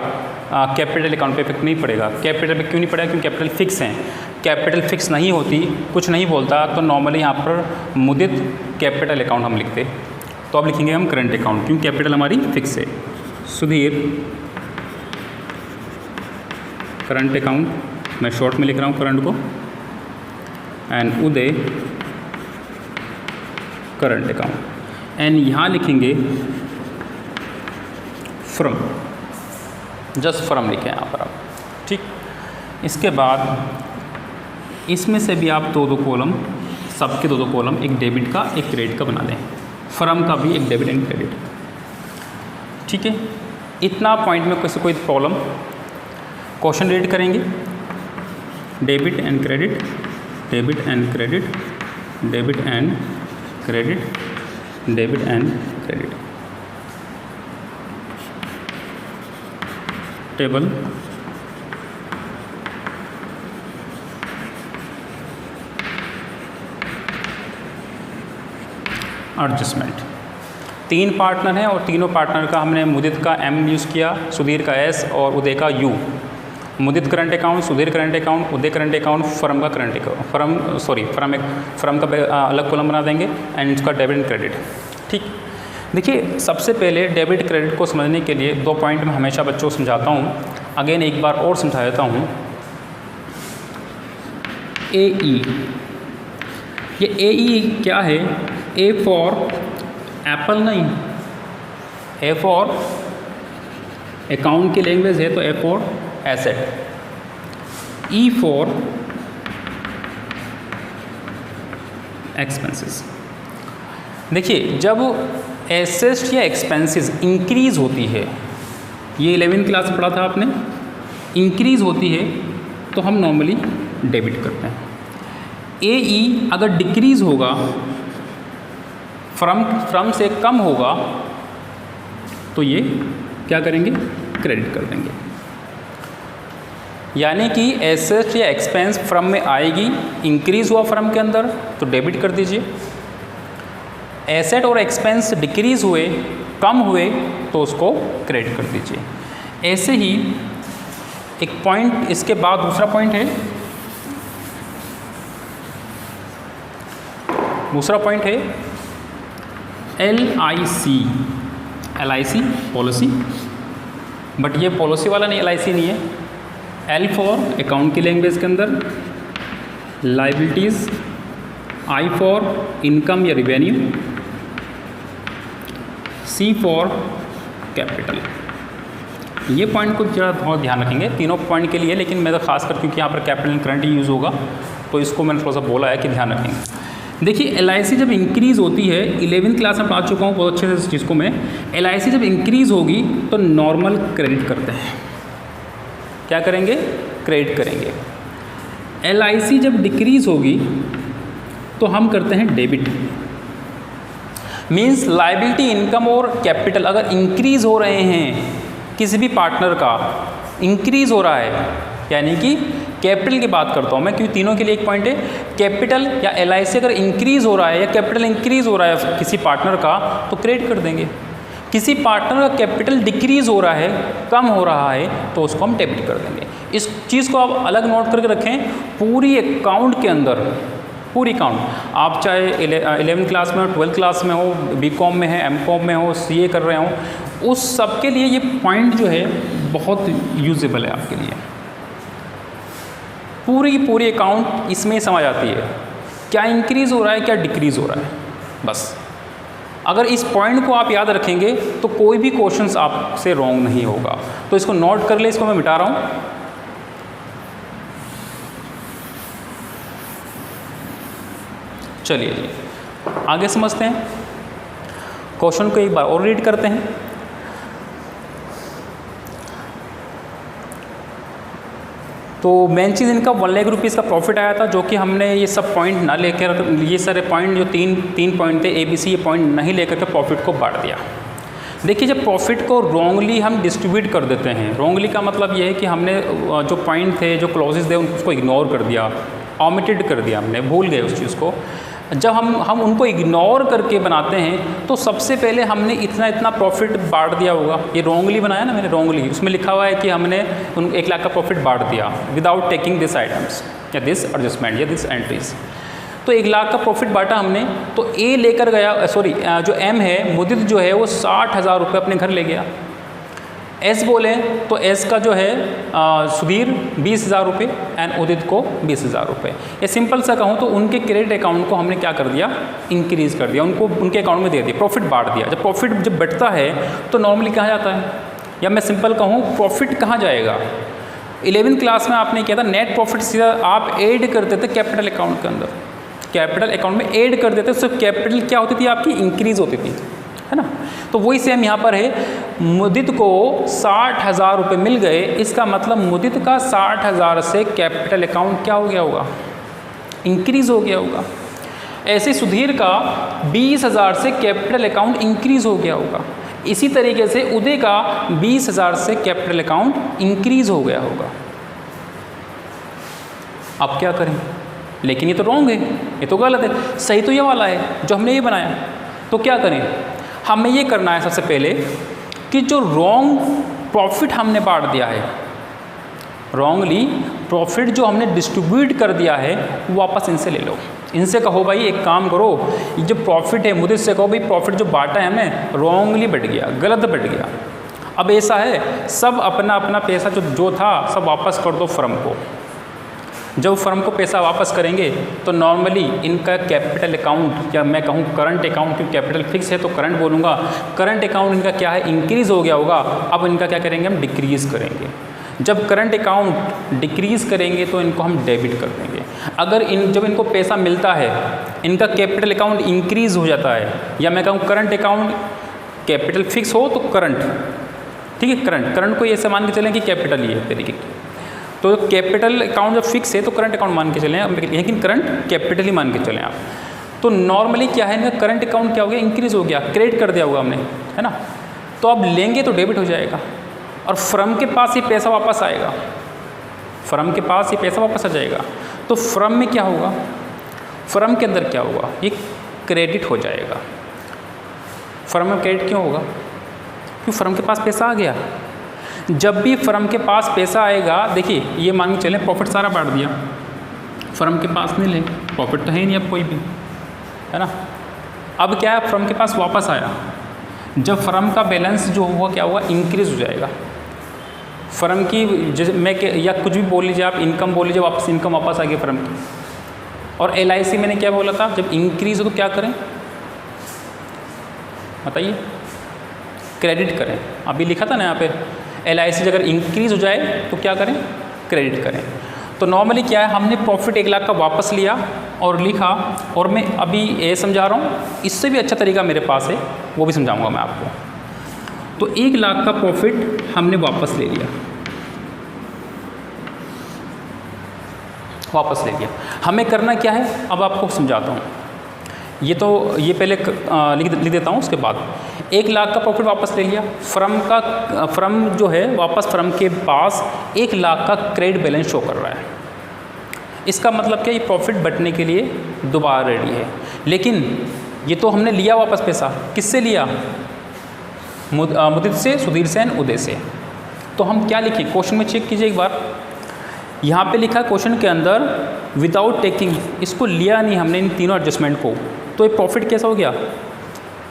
Speaker 1: कैपिटल अकाउंट पे इफेक्ट नहीं पड़ेगा। कैपिटल पे क्यों नहीं पड़ेगा? क्योंकि कैपिटल फिक्स हैं। कैपिटल फिक्स नहीं होती, कुछ नहीं बोलता, तो नॉर्मली यहाँ पर मुदित कैपिटल अकाउंट हम लिखते, तो अब लिखेंगे हम करंट अकाउंट, क्योंकि कैपिटल हमारी फिक्स है। सुधीर करंट अकाउंट, मैं शॉर्ट में लिख रहा हूँ करंट को, and Uday current account, and यहाँ लिखेंगे फ्रॉम, जस्ट फ्रॉम लिखें यहाँ पर आप। ठीक, इसके बाद इसमें से भी आप 2 कॉलम, सबके 2 कॉलम, एक डेबिट का एक क्रेडिट का बना दें, फ्रॉम का भी एक डेबिट एंड क्रेडिट। ठीक है, इतना पॉइंट में कोई प्रॉब्लम। क्वेश्चन रीड करेंगे, debit and credit, debit and credit, debit and credit, debit and credit, table adjustment. 3 partner हैं और तीनों पार्टनर का हमने मुदित का एम यूज़ किया, सुधीर का एस और उदय का you. Mudit current account, Sudhir current account, Uday current account, firm का करंट अकाउंट, फर्म का अलग कॉलम बना देंगे, एंड इसका डेबिट एंड क्रेडिट। ठीक, देखिए सबसे पहले डेबिट क्रेडिट को समझने के लिए 2 पॉइंट मैं हमेशा बच्चों को समझाता हूँ, अगेन एक बार और समझा देता हूँ। AE, ये AE क्या है? ए फॉर एप्पल नहीं, ए फॉर अकाउंट की लैंग्वेज है, तो A for asset, E for expenses. देखिए जब एसेट्स या एक्सपेंसेस इंक्रीज़ होती है, ये 11th क्लास में पढ़ा था आपने, इंक्रीज़ होती है तो हम नॉर्मली डेबिट करते हैं। AE अगर डिक्रीज़ होगा, फ्रॉम से कम होगा, तो ये क्या करेंगे? क्रेडिट कर देंगे। यानी कि एसेट या एक्सपेंस फर्म में आएगी, इंक्रीज़ हुआ फर्म के अंदर तो डेबिट कर दीजिए, एसेट और एक्सपेंस डिक्रीज़ हुए, कम हुए तो उसको क्रेडिट कर दीजिए। ऐसे ही एक पॉइंट इसके बाद दूसरा पॉइंट है, दूसरा पॉइंट है LIC पॉलिसी, बट ये पॉलिसी वाला नहीं, LIC नहीं है। L फॉर अकाउंट की लैंग्वेज के अंदर लाइबिलिटीज़, I फॉर इनकम या रिवेन्यू, C फॉर कैपिटल। ये पॉइंट को जरा बहुत ध्यान रखेंगे तीनों पॉइंट के लिए, लेकिन मैं तो खास कर क्योंकि यहाँ पर कैपिटल एंड करंट यूज़ होगा तो इसको मैंने थोड़ा सा बोला है कि ध्यान रखेंगे। देखिए LIC जब इंक्रीज़ होती है, 11वीं क्लास में पढ़ा चुका हूँ बहुत अच्छे से इस चीज़ को मैं, LIC जब इंक्रीज़ होगी तो नॉर्मल क्रेडिट करते हैं। क्या करेंगे? क्रेडिट करेंगे। LIC जब डिक्रीज़ होगी तो हम करते हैं डेबिट। मीन्स लायबिलिटी, इनकम और कैपिटल अगर इंक्रीज़ हो रहे हैं, किसी भी पार्टनर का इंक्रीज़ हो रहा है, यानी कि कैपिटल की बात करता हूँ मैं क्योंकि तीनों के लिए एक पॉइंट है, कैपिटल या LIC अगर इंक्रीज़ हो रहा है या कैपिटल इंक्रीज़ हो रहा है किसी पार्टनर का तो क्रेडिट कर देंगे। किसी पार्टनर का कैपिटल डिक्रीज़ हो रहा है, कम हो रहा है तो उसको हम डेबिट कर देंगे। इस चीज़ को आप अलग नोट करके रखें। पूरी अकाउंट के अंदर, पूरी अकाउंट, आप चाहे 11वीं क्लास में हो, 12th क्लास में हो, BCom में है, MCom में हो, CA कर रहे हो, उस सब के लिए ये पॉइंट जो है बहुत यूजेबल है आपके लिए। पूरी की पूरी अकाउंट इसमें समझ आती है, क्या इंक्रीज़ हो रहा है, क्या डिक्रीज़ हो रहा है। बस अगर इस पॉइंट को आप याद रखेंगे तो कोई भी क्वेश्चंस आपसे रॉन्ग नहीं होगा। तो इसको नोट कर ले, इसको मैं मिटा रहा हूँ। चलिए जी आगे समझते हैं, क्वेश्चन को एक बार और रीड करते हैं। तो मेन चीज़ इनका 1 लाख रुपीज़ का प्रॉफिट आया था, जो कि हमने ये सब पॉइंट ना लेकर, ये सारे पॉइंट जो तीन पॉइंट थे ABC, ये पॉइंट नहीं लेकर के प्रॉफिट को बांट दिया। देखिए जब प्रॉफिट को रॉन्गली हम डिस्ट्रीब्यूट कर देते हैं, रॉन्गली का मतलब ये है कि हमने जो पॉइंट थे, जो क्लॉजेज थे, उसको इग्नोर कर दिया, ओमिटेड कर दिया, हमने भूल गए उस चीज़ को। जब हम उनको इग्नोर करके बनाते हैं तो सबसे पहले हमने इतना प्रॉफिट बांट दिया होगा। ये रॉन्गली बनाया ना मैंने, रॉन्गली, उसमें लिखा हुआ है कि हमने 1 लाख का प्रॉफिट बांट दिया विदाउट टेकिंग दिस आइटम्स या दिस एडजस्टमेंट या दिस एंट्रीज। तो 1 लाख का प्रॉफिट बांटा हमने, तो A लेकर गया, सॉरी जो M है, मुदित जो है वो 60,000 रुपये अपने घर ले गया। S बोले तो S का जो है सुधीर 20,000 रुपये एंड उदित को 20,000 रुपये। ये सिंपल सा कहूँ तो उनके क्रेडिट अकाउंट को हमने क्या कर दिया, इंक्रीज़ कर दिया, उनको उनके अकाउंट में दे दिया, प्रॉफिट बांट दिया। जब प्रॉफिट जब बढ़ता है तो नॉर्मली कहाँ जाता है, या मैं सिंपल कहूँ प्रॉफिट कहाँ जाएगा। 11वीं क्लास में आपने किया था नेट प्रॉफिट सीधा आप ऐड करते थे कैपिटल अकाउंट के अंदर, कैपिटल अकाउंट में ऐड कर देते, उससे कैपिटल क्या होती थी आपकी, इंक्रीज़ होती थी, है ना। तो वही सेम यहाँ पर है, मुदित को 60,000 रुपये मिल गए, इसका मतलब मुदित का 60,000 से कैपिटल अकाउंट क्या हो गया होगा, इंक्रीज़ हो गया होगा। ऐसे सुधीर का 20,000 से कैपिटल अकाउंट इंक्रीज़ हो गया होगा। इसी तरीके से उदय का 20,000 से कैपिटल अकाउंट इंक्रीज़ हो गया होगा। अब क्या करें, लेकिन ये तो रॉन्ग है, ये तो गलत है, सही तो ये वाला है जो हमने ये बनाया। तो क्या करें, हमें ये करना है सबसे पहले कि जो रॉन्ग प्रॉफिट हमने बांट दिया है, रॉन्गली प्रॉफिट जो हमने डिस्ट्रीब्यूट कर दिया है, वो वापस इनसे ले लो। इनसे कहो भाई एक काम करो, ये जो प्रॉफिट है, मुझे से कहो भाई प्रॉफिट जो बांटा है हमने रॉन्गली बढ़ गया, गलत बढ़ गया। अब ऐसा है, सब अपना अपना पैसा जो था सब वापस कर दो फर्म को। जब फर्म को पैसा वापस करेंगे तो नॉर्मली इनका कैपिटल अकाउंट, या मैं कहूँ करंट अकाउंट, क्योंकि कैपिटल फिक्स है तो करंट बोलूँगा, करंट अकाउंट इनका क्या है, इंक्रीज़ हो गया होगा। अब इनका क्या करेंगे, हम डिक्रीज़ करेंगे। जब करंट अकाउंट डिक्रीज़ करेंगे तो इनको हम डेबिट कर देंगे। अगर जब इनको पैसा मिलता है, इनका कैपिटल अकाउंट इंक्रीज़ हो जाता है, या मैं कहूँ करंट अकाउंट कैपिटल फिक्स हो तो करंट, ठीक है, करंट को ऐसे मान के चलें कि कैपिटल ही है तरीके की। तो कैपिटल अकाउंट जब फिक्स है तो करंट अकाउंट मान के चलें, लेकिन करंट कैपिटल ही मान के चलें आप। तो नॉर्मली क्या है, इनका करंट अकाउंट क्या हो गया, इंक्रीज़ हो गया, क्रेडिट कर दिया होगा हमने, है ना। तो अब लेंगे तो डेबिट हो जाएगा और फर्म के पास ये पैसा वापस आएगा। फर्म के पास ये पैसा वापस आ जाएगा। तो फर्म में क्या होगा, फर्म के अंदर क्या होगा, ये क्रेडिट हो जाएगा। फर्म में क्रेडिट क्यों होगा, क्योंकि फर्म के पास पैसा आ गया। जब भी फर्म के पास पैसा आएगा, देखिए ये मान के चलें प्रॉफिट सारा बांट दिया, फर्म के पास नहीं ले, प्रॉफिट तो है ही नहीं अब कोई भी, है ना। अब क्या है, फर्म के पास वापस आया, जब फर्म का बैलेंस जो हुआ क्या हुआ, इंक्रीज़ हो जाएगा। फर्म की जैसे मैं या कुछ भी बोल लीजिए आप, इनकम बोल लीजिए, वापस इनकम वापस आ गई फर्म की। और LIC मैंने क्या बोला था, जब इंक्रीज़ हो तो क्या करें बताइए, क्रेडिट करें। अभी लिखा था ना यहाँ पे, LIC अगर इंक्रीज़ हो जाए तो क्या करें, क्रेडिट करें। तो नॉर्मली क्या है, हमने प्रॉफिट 1 लाख का वापस लिया और लिखा, और मैं अभी ये समझा रहा हूँ, इससे भी अच्छा तरीका मेरे पास है, वो भी समझाऊंगा मैं आपको। तो 1 लाख का प्रॉफिट हमने वापस ले लिया, वापस ले लिया। हमें करना क्या है, अब आपको समझाता हूँ। ये पहले लिख देता हूँ, उसके बाद 1 लाख का प्रॉफिट वापस ले लिया। फर्म जो है वापस फर्म के पास 1 लाख का क्रेडिट बैलेंस शो कर रहा है। इसका मतलब क्या, ये प्रॉफिट बटने के लिए दोबारा रेडी है। लेकिन ये तो हमने लिया वापस पैसा, किससे लिया, मुदित से, सुधीर सेन, उदय से। तो हम क्या लिखें, क्वेश्चन में चेक कीजिए एक बार, यहाँ पे लिखा है क्वेश्चन के अंदर विदाउट टेकिंग, इसको लिया नहीं हमने इन तीनों एडजस्टमेंट को, तो ये प्रॉफिट कैसा हो गया,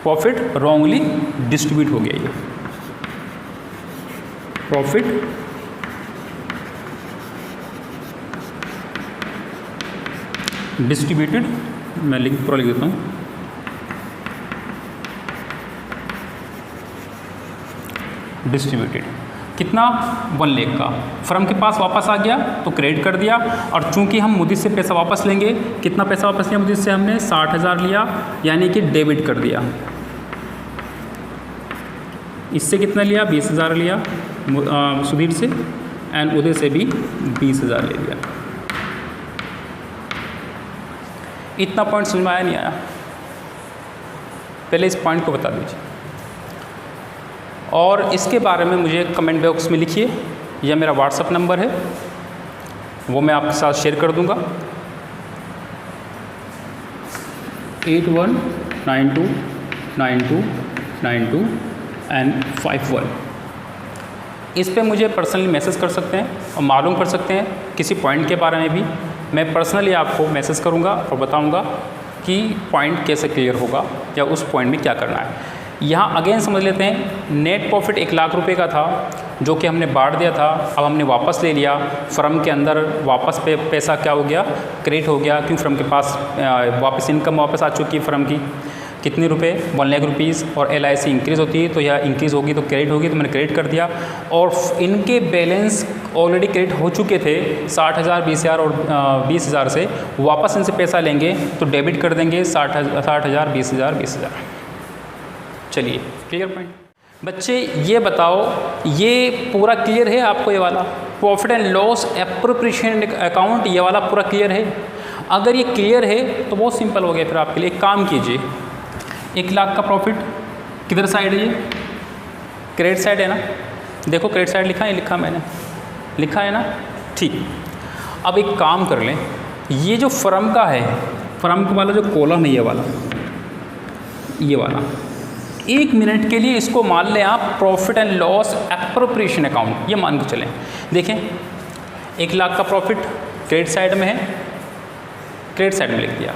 Speaker 1: प्रॉफिट रॉन्गली डिस्ट्रीब्यूट हो गया। ये प्रॉफिट डिस्ट्रीब्यूटेड, मैं पूरा लिख देता हूँ, डिस्ट्रीब्यूटेड। कितना, 1 लाख का फर्म के पास वापस आ गया तो क्रेडिट कर दिया। और चूंकि हम मुदित से पैसा वापस लेंगे, कितना पैसा वापस लिया मुदित से हमने, 60,000 लिया, यानी कि डेबिट कर दिया। इससे कितना लिया, 20,000 लिया सुधीर से, एंड उदय से भी 20,000 ले लिया। इतना पॉइंट समझ में आया नहीं आया, पहले इस पॉइंट को बता दीजिए। और इसके बारे में मुझे कमेंट बॉक्स में लिखिए, यह मेरा व्हाट्सअप नंबर है, वो मैं आपके साथ शेयर कर दूंगा, 8192929251। इस पे मुझे पर्सनली मैसेज कर सकते हैं और मालूम कर सकते हैं किसी पॉइंट के बारे में भी। मैं पर्सनली आपको मैसेज करूंगा और बताऊंगा कि पॉइंट कैसे क्लियर होगा या उस पॉइंट में क्या करना है। यहाँ अगेन समझ लेते हैं, नेट प्रॉफिट 1 लाख रुपए का था, जो कि हमने बांट दिया था, अब हमने वापस ले लिया। फर्म के अंदर वापस पैसा क्या हो गया, क्रेडिट हो गया, क्योंकि फर्म के पास वापस इनकम वापस आ चुकी है फर्म की। कितने रुपए, 1 लाख रुपीज़। और LIC इंक्रीज़ होती है तो यह इंक्रीज़ होगी तो क्रेडिट होगी, तो मैंने क्रेडिट कर दिया। और इनके बैलेंस ऑलरेडी क्रेडिट हो चुके थे, 60,000, 20,000 और 20,000 से वापस इनसे पैसा लेंगे तो डेबिट कर देंगे 60,000, 20,000, 20,000। चलिए, क्लियर पॉइंट बच्चे। ये बताओ, ये पूरा क्लियर है आपको, ये वाला profit and loss appropriation account, ये वाला पूरा क्लियर है? अगर ये क्लियर है तो बहुत सिंपल हो गया फिर आपके लिए। एक काम कीजिए, 1 लाख का प्रॉफिट किधर साइड है, ये क्रेडिट साइड है ना, देखो क्रेडिट साइड लिखा है, लिखा मैंने, लिखा है ना, ठीक। अब एक काम कर लें, ये जो फर्म का है, फर्म का वाला जो कॉलम है, ये वाला 1 मिनट के लिए इसको मान लें आप profit and loss appropriation account, ये मान के चलें। देखें 1 लाख का प्रॉफिट क्रेडिट साइड में है, क्रेडिट साइड में लिख दिया,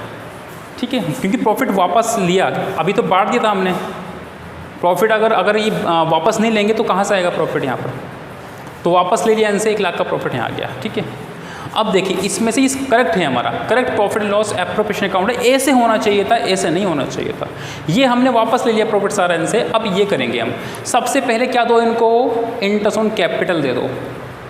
Speaker 1: ठीक है, क्योंकि प्रॉफिट वापस लिया, अभी तो बांट दिया था हमने। प्रॉफिट अगर ये वापस नहीं लेंगे तो कहाँ से आएगा प्रॉफिट, यहाँ पर तो वापस ले लिया इनसे, 1 लाख का प्रॉफिट यहाँ आ गया, ठीक है। अब देखिए इसमें से करेक्ट है, हमारा correct profit and loss appropriation account है, ऐसे होना चाहिए था, ऐसे नहीं होना चाहिए था। ये हमने वापस ले लिया प्रॉफिट सारा इनसे। अब ये करेंगे हम, सबसे पहले क्या दो इनको, इंटरेस्ट ऑन कैपिटल दे दो,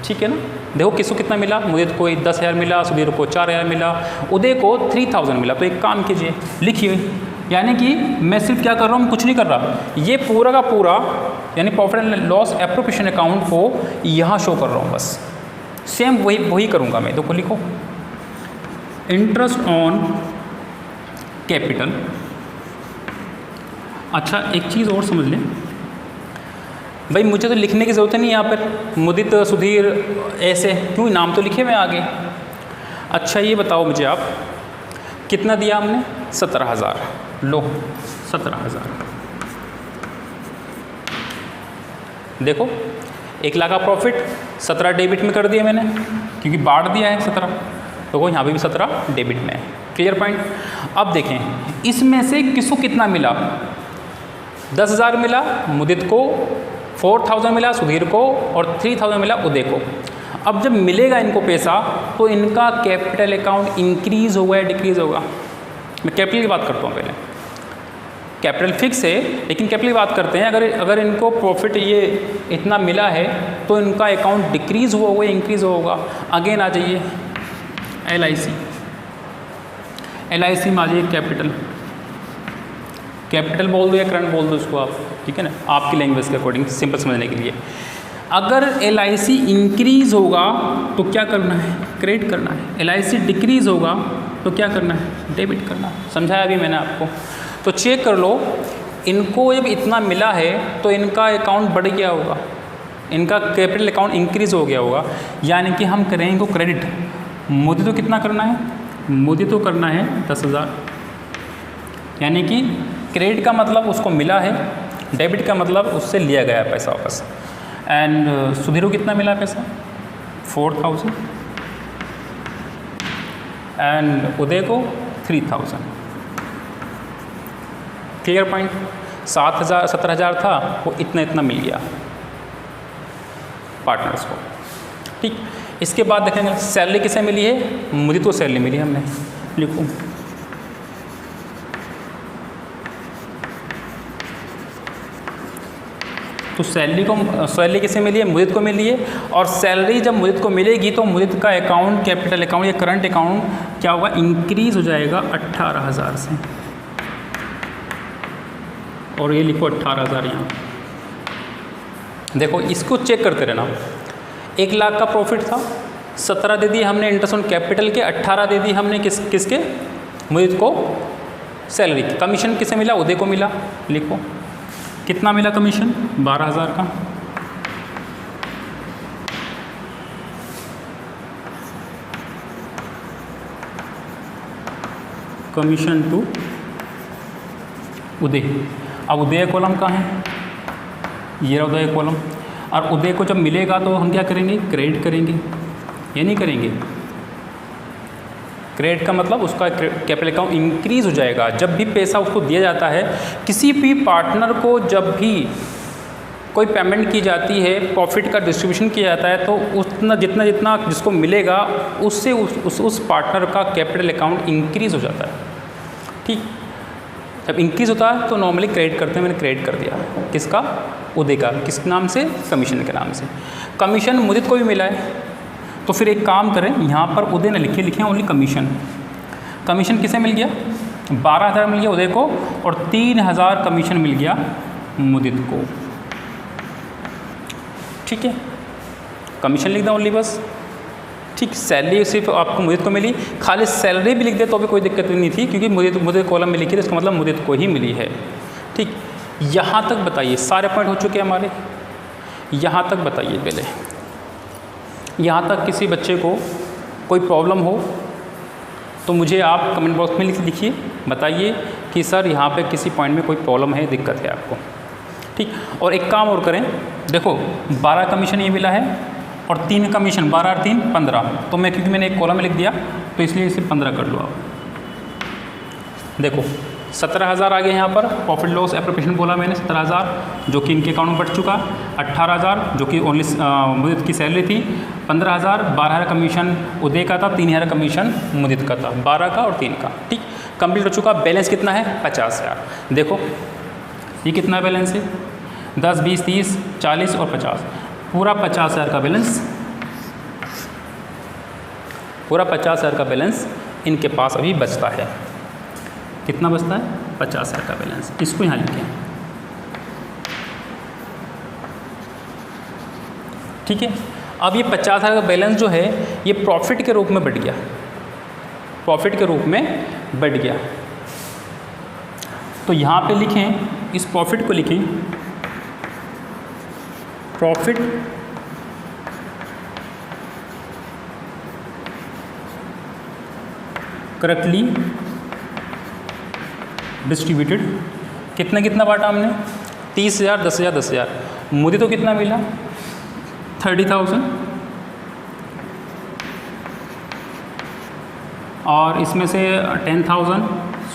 Speaker 1: ठीक है ना। देखो किसको कितना मिला, मुझे तो कोई 10,000 मिला, सुधीर को 4,000 मिला, उदय को 3,000 मिला। तो एक काम कीजिए, लिखिए, यानी कि मैं सिर्फ क्या कर रहा हूँ, कुछ नहीं कर रहा, ये पूरा का पूरा यानी profit and loss appropriation account को यहाँ शो कर रहा हूँ, बस सेम वही करूँगा मैं। देखो लिखो, इंटरेस्ट ऑन कैपिटल। अच्छा एक चीज़ और समझ लें, भाई मुझे तो लिखने की ज़रूरत नहीं है यहाँ पर, मुदित सुधीर ऐसे क्यों, नाम तो लिखे हुए आगे। अच्छा ये बताओ मुझे आप, कितना दिया हमने? 17,000। लो 17,000। देखो 1 लाख का प्रॉफिट, 17 डेबिट में कर दिया मैंने क्योंकि बांट दिया है 17, तो वो यहाँ पे भी 17 डेबिट में है। Clear point. अब देखें इसमें से किसको कितना मिला? 10,000 मिला मुदित को, 4,000 मिला सुधीर को और 3,000 मिला उदय को। अब जब मिलेगा इनको पैसा तो इनका कैपिटल अकाउंट इंक्रीज होगा या डिक्रीज होगा? मैं कैपिटल की बात करता हूँ पहले। कैपिटल फिक्स है लेकिन कैपिटल की बात करते हैं। अगर इनको प्रॉफिट ये इतना मिला है तो इनका अकाउंट डिक्रीज हुआ होगा या इंक्रीज होगा? अगेन आ जाइए LIC में आ जाइए। कैपिटल बोल दो या करंट बोल दो इसको आप, ठीक है ना, आपकी लैंग्वेज के अकॉर्डिंग सिंपल समझने के लिए। अगर LIC इंक्रीज होगा तो क्या करना है? क्रेडिट करना है। LIC डिक्रीज होगा तो क्या करना है? डेबिट करना। समझाया अभी मैंने आपको। तो चेक कर लो, इनको जब इतना मिला है तो इनका अकाउंट बढ़ गया होगा, इनका कैपिटल अकाउंट इंक्रीज हो गया होगा, यानी कि हम करेंगे इनको क्रेडिट। मुझे तो कितना करना है? मुझे तो करना है 10,000, यानी कि क्रेडिट का मतलब उसको मिला है, डेबिट का मतलब उससे लिया गया है पैसा वापस। एंड सुधीर को कितना मिला पैसा? 4,000 एंड उदय को 3,000। Clear point. 17,000 था, वो इतना मिल गया पार्टनर्स को। ठीक, इसके बाद देखेंगे सैलरी किसे मिली है? मुझे तो सैलरी मिली हमने। लिखो तो सैलरी किसे मिली है? मुदित को मिली है। और सैलरी जब मुदित को मिलेगी तो मुदित का अकाउंट, कैपिटल अकाउंट या करंट अकाउंट क्या होगा? इंक्रीज हो जाएगा 18,000 से। और ये लिखो 18,000 यहाँ। देखो इसको चेक करते रहना। 1 लाख का प्रॉफिट था, 17 दे दिए हमने इंटरेस्ट ऑन कैपिटल के, 18 दे दी हमने किसके? मुदित को सैलरी की। कमीशन किसे मिला? उदय को मिला। लिखो कितना मिला कमीशन? 12,000 का। कमीशन टू उदय। अब उदय कॉलम कहाँ है? ये उदय कॉलम। और उदय को जब मिलेगा तो हम क्या करेंगे? क्रेडिट करेंगे या नहीं करेंगे? क्रेडिट का मतलब उसका कैपिटल अकाउंट इंक्रीज हो जाएगा। जब भी पैसा उसको दिया जाता है, किसी भी पार्टनर को जब भी कोई पेमेंट की जाती है, प्रॉफिट का डिस्ट्रीब्यूशन किया जाता है, तो उतना जितना जिसको मिलेगा उससे उस पार्टनर का कैपिटल अकाउंट इंक्रीज हो जाता है। ठीक, जब इंक्रीज होता है तो नॉर्मली क्रेडिट करते हैं। मैंने क्रेडिट कर दिया किसका? उदय का। किस नाम से? कमीशन के नाम से। कमीशन मुदित को भी मिला है, तो फिर एक काम करें, यहाँ पर उदय ने लिखे ओनली कमीशन। कमीशन किसे मिल गया? 12,000 मिल गया उदय को और 3,000 कमीशन मिल गया मुदित को। ठीक है, कमीशन लिख दो ओनली बस। ठीक, सैलरी सिर्फ आपको मुदित को मिली, खाली सैलरी भी लिख दे तो भी कोई दिक्कत नहीं थी क्योंकि मुदित कॉलम में लिखी थी, इसका मतलब मुदित को ही मिली है। ठीक, यहाँ तक बताइए, सारे पॉइंट हो चुके हैं हमारे। यहाँ तक बताइए पहले, यहाँ तक किसी बच्चे को कोई प्रॉब्लम हो तो मुझे आप कमेंट बॉक्स में लिखिए, बताइए कि सर यहाँ पे किसी पॉइंट में कोई प्रॉब्लम है, दिक्कत है आपको। ठीक, और एक काम और करें, देखो 12 कमीशन ये मिला है और 3 कमीशन, 12 और 3 15, तो मैं क्योंकि मैंने एक कॉलम में लिख दिया तो इसलिए इसे 15 कर लो आप। देखो 17,000 आ गए यहाँ पर, प्रॉफिट लॉस एप्रोप्रिएशन बोला मैंने 17,000 जो कि इनके अकाउंट में बढ़ चुका, 18,000 जो कि ओनली मुदित की सैलरी थी, 15,000, 12,000 कमीशन उदय का था, 3,000 कमीशन मुदित का था, 12 का और 3 का। ठीक, कंप्लीट हो चुका। बैलेंस कितना है? 50,000। देखो ये कितना बैलेंस है? 10, 20, 30, 40 और 50, पूरा 50,000 का बैलेंस, पूरा 50,000 का बैलेंस इनके पास अभी बचता है। कितना बचता है? 50,000 का बैलेंस। इसको यहाँ लिखें। ठीक है, अब ये 50,000 का बैलेंस जो है ये प्रॉफिट के रूप में बढ़ गया, प्रॉफिट के रूप में बढ़ गया। तो यहाँ पे लिखें, इस प्रॉफिट को लिखें प्रॉफिट करेक्टली डिस्ट्रीब्यूटेड। कितना कितना बांटा हमने? 30,000, 10,000, 10,000। मुझे तो कितना मिला? 30,000। और इसमें से 10,000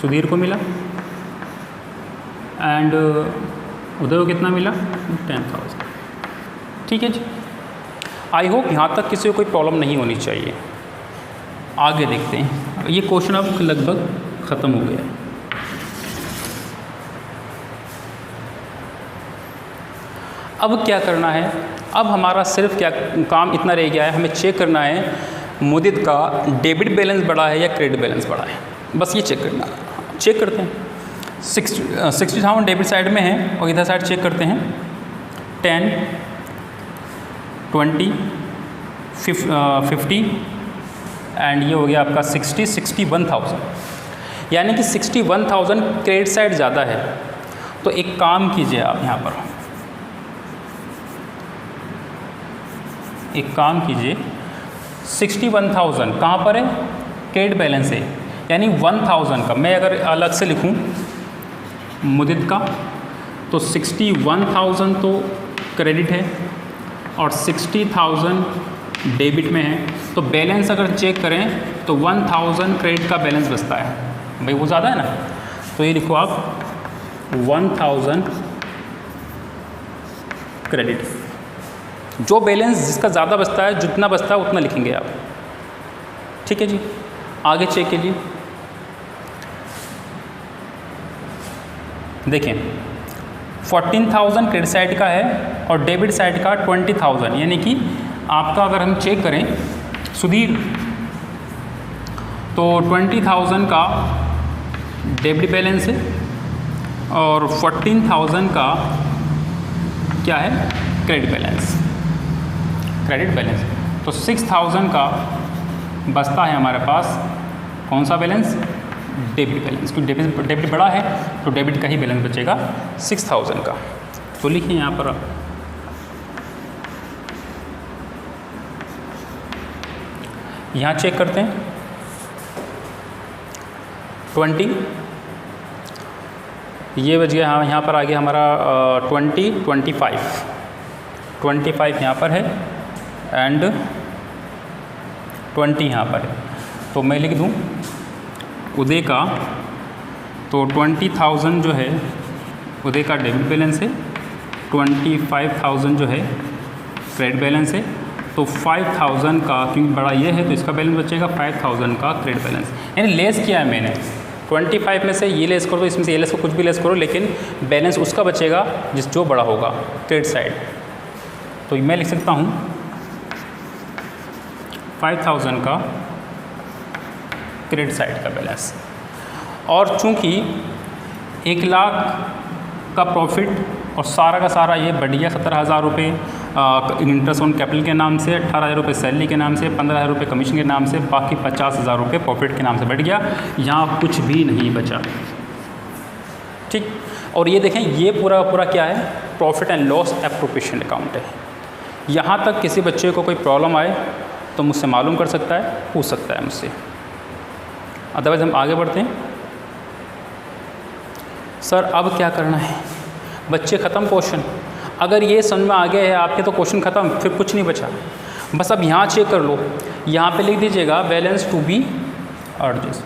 Speaker 1: सुधीर को मिला एंड उदय को कितना मिला? 10,000। ठीक है जी। आई होप यहाँ तक किसी को कोई प्रॉब्लम नहीं होनी चाहिए। आगे देखते हैं। ये क्वेश्चन अब लगभग ख़त्म हो गया है। अब क्या करना है? अब हमारा सिर्फ क्या काम इतना रह गया है, हमें चेक करना है मुदित का डेबिट बैलेंस बढ़ा है या क्रेडिट बैलेंस बढ़ा है। बस ये चेक करना है। चेक करते हैं। 60,000 डेबिट साइड में है और इधर साइड चेक करते हैं 10, 20, 50 एंड ये हो गया आपका 61,000। यानी कि 61,000 क्रेडिट साइड ज़्यादा है। तो एक काम कीजिए आप यहाँ पर, एक काम कीजिए 61,000 कहाँ पर है? क्रेडिट बैलेंस है। यानी 1,000 का मैं अगर अलग से लिखूँ मुदित का तो 61,000 तो क्रेडिट है और 60,000 डेबिट में है। तो बैलेंस अगर चेक करें तो 1,000 क्रेडिट का बैलेंस बचता है। भाई वो ज़्यादा है ना, तो ये लिखो आप 1,000 क्रेडिट। जो बैलेंस जिसका ज़्यादा बचता है, जितना बचता है उतना लिखेंगे आप। ठीक है जी। आगे चेक कीजिए। देखें 14,000 क्रेडिट साइड का है और डेबिट साइड का 20,000। यानी कि आपका अगर हम चेक करें सुधीर तो 20,000 का डेबिट बैलेंस है और 14,000 का क्या है? Credit balance. क्रेडिट बैलेंस तो 6,000 का बचता है हमारे पास कौन सा बैलेंस? Debit balance. क्योंकि डेबिट बड़ा है तो डेबिट का ही बैलेंस बचेगा 6,000 का। तो लिखिए यहाँ पर आप यहाँ चेक करते हैं 20, ये बच गया। हाँ यहाँ पर आ गया हमारा 25 यहाँ पर है एंड 20 यहाँ पर है। तो मैं लिख दूँ उदय का तो 20,000 जो है उदय का डेबिट बैलेंस है, 25,000 जो है क्रेडिट बैलेंस है। तो 5,000 का क्योंकि बड़ा ये है तो इसका बैलेंस बचेगा 5,000 का क्रेडिट बैलेंस। यानी लेस किया है मैंने 25 में से ये लेस करो, इसमें से ये लेस करो, कुछ भी लेस करो, लेकिन बैलेंस उसका बचेगा जो बड़ा होगा क्रेडिट साइड। तो मैं लिख सकता हूँ 5,000 का क्रेडिट साइड का बैलेंस। और चूंकि 1 लाख का प्रॉफिट और सारा का सारा ये बढ़ गया 17,000 रुपये इंटरेस्ट ऑन कैपिटल के नाम से, 18,000 रुपये सैलरी के नाम से, 15,000 रुपये कमीशन के नाम से, बाकी 50,000 रुपये प्रॉफिट के नाम से बढ़ गया। यहाँ कुछ भी नहीं बचा। ठीक। और ये देखें ये पूरा पूरा क्या है? Profit and loss appropriation account है। यहाँ तक किसी बच्चे को कोई प्रॉब्लम आए तो मुझसे मालूम कर सकता है, पूछ सकता है मुझसे। अदरवाइज हम आगे बढ़ते हैं। सर अब क्या करना है? बच्चे ख़त्म क्वेश्चन। अगर ये समझ में आ गया है आपके तो क्वेश्चन ख़त्म, फिर कुछ नहीं बचा। बस अब यहाँ चेक कर लो, यहाँ पे लिख दीजिएगा बैलेंस टू बी एडजस्ट।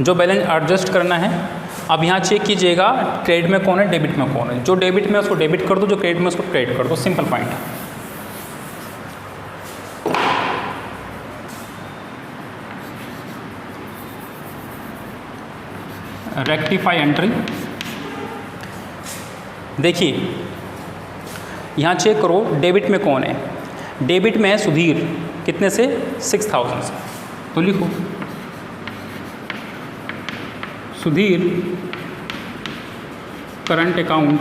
Speaker 1: जो बैलेंस एडजस्ट करना है अब यहाँ चेक कीजिएगा क्रेडिट में कौन है, डेबिट में कौन है। जो डेबिट में उसको डेबिट कर दो, जो क्रेडिट में उसको क्रेडिट कर दो। सिंपल पॉइंट है। Rectify entry. देखिए यहाँ चेक करो डेबिट में कौन है। डेबिट में है सुधीर, कितने से? 6,000 से। तो लिखो सुधीर करंट अकाउंट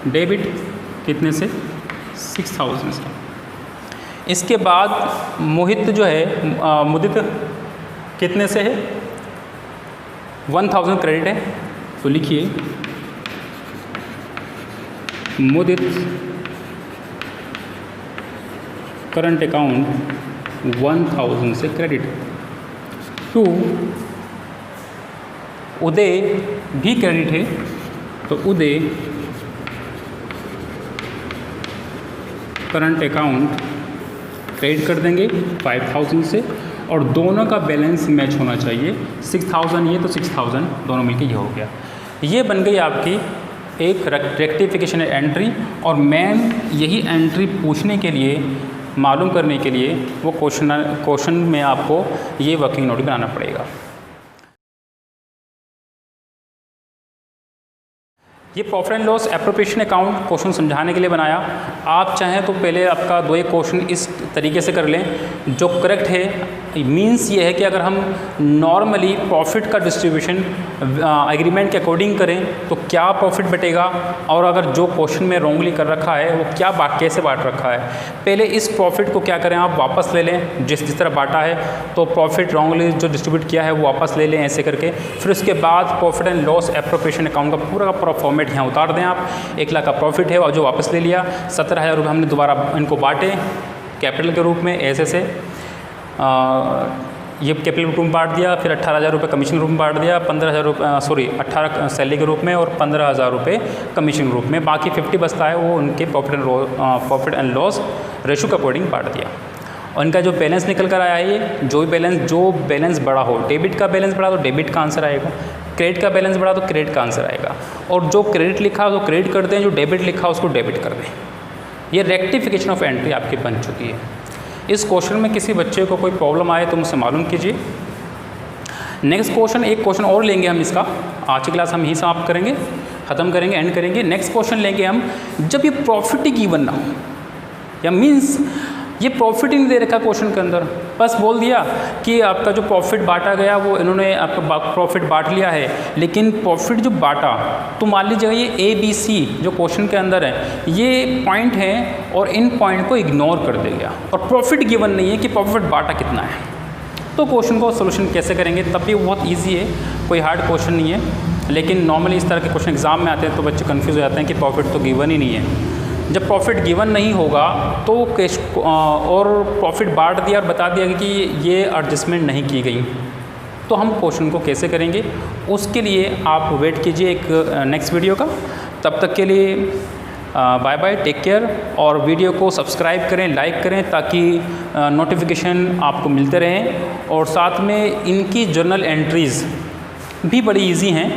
Speaker 1: डेबिट कितने से? 6,000 से। इसके बाद मोहित जो है मुदित कितने से है, 1000 क्रेडिट है, तो लिखिए मुदित करंट अकाउंट 1000 से क्रेडिट टू उदय भी क्रेडिट है, तो उदय करंट अकाउंट क्रेडिट कर देंगे 5000 से, और दोनों का बैलेंस मैच होना चाहिए। 6000 ये तो 6000 दोनों मिलके ये हो गया। ये बन गई आपकी एक रेक्टिफिकेशन एंट्री, और मैम यही एंट्री पूछने के लिए, मालूम करने के लिए वो क्वेश्चन में आपको ये वर्किंग नोट बनाना पड़ेगा। ये profit and loss appropriation account question समझाने के लिए बनाया। आप चाहें तो पहले आपका 2 एक क्वेश्चन इस तरीके से कर लें जो करेक्ट है। मीन्स ये है कि अगर हम नॉर्मली प्रॉफिट का डिस्ट्रीब्यूशन एग्रीमेंट के अकॉर्डिंग करें तो क्या प्रॉफिट बटेगा, और अगर जो क्वेश्चन में रॉन्गली कर रखा है वो क्या कैसे बांट रखा है। पहले इस प्रॉफिट को क्या करें, आप वापस ले लें जिस तरह बांटा है, तो प्रॉफिट रॉन्गली जो डिस्ट्रीब्यूट किया है वो वापस ले लें ऐसे करके। फिर उसके बाद profit and loss appropriation account का पूरा फॉर्मेट यहाँ उतार दें आप। 1 लाख का प्रॉफिट है और जो वापस ले लिया, 17000 रुपये हमने दोबारा इनको बांटे कैपिटल के रूप में ऐसे से, ये कैपिटल रूप में बांट दिया। फिर 18000 रुपये कमीशन रूप में बांट दिया, 15000 रुपये 18 सैलरी के रूप में और 15000 रुपये कमीशन रूप में। बाकी 50 बचता है वो उनके प्रॉफिट एंड लॉस रेशो के अकॉर्डिंग बांट दिया। और इनका जो बैलेंस निकल कर आया है, ये जो बैलेंस बड़ा हो, डेबिट का बैलेंस बड़ा तो डेबिट का आंसर आएगा, क्रेडिट का बैलेंस बढ़ा तो क्रेडिट का आंसर आएगा, और जो क्रेडिट लिखा हो तो क्रेडिट कर दें, जो डेबिट लिखा हो उसको डेबिट कर दें। ये रेक्टिफिकेशन ऑफ एंट्री आपकी बन चुकी है। इस क्वेश्चन में किसी बच्चे को कोई प्रॉब्लम आए तो मुझसे मालूम कीजिए। नेक्स्ट क्वेश्चन, एक क्वेश्चन और लेंगे हम इसका, आज की क्लास हम यहीं समाप्त करेंगे, ख़त्म करेंगे, एंड करेंगे। नेक्स्ट क्वेश्चन लेंगे हम, जब ये प्रॉफिट ही गिवन ना हो, या मीन्स ये प्रॉफिट ही नहीं दे रखा क्वेश्चन के अंदर, बस बोल दिया कि आपका जो प्रॉफिट बांटा गया वो इन्होंने आपका प्रॉफिट बांट लिया है, लेकिन प्रॉफिट जो बांटा, तो मान लीजिएगा ये ABC जो क्वेश्चन के अंदर है ये पॉइंट है और इन पॉइंट को इग्नोर कर दे गया, और प्रॉफिट गिवन नहीं है कि प्रॉफिट बांटा कितना है, तो क्वेश्चन को सोल्यूशन कैसे करेंगे। तब भी बहुत ईजी है, कोई हार्ड क्वेश्चन नहीं है, लेकिन नॉर्मली इस तरह के क्वेश्चन एग्जाम में आते हैं तो बच्चे कन्फ्यूज़ हो जाते हैं कि प्रॉफिट तो गिवन ही नहीं है। जब प्रॉफिट गिवन नहीं होगा तो कैश और प्रॉफिट बांट दिया और बता दिया कि ये एडजस्टमेंट नहीं की गई, तो हम क्वेश्चन को कैसे करेंगे, उसके लिए आप वेट कीजिए एक नेक्स्ट वीडियो का। तब तक के लिए बाय बाय, टेक केयर, और वीडियो को सब्सक्राइब करें, लाइक करें, ताकि नोटिफिकेशन आपको मिलते रहें। और साथ में इनकी जर्नल एंट्रीज़ भी बड़ी इजी हैं,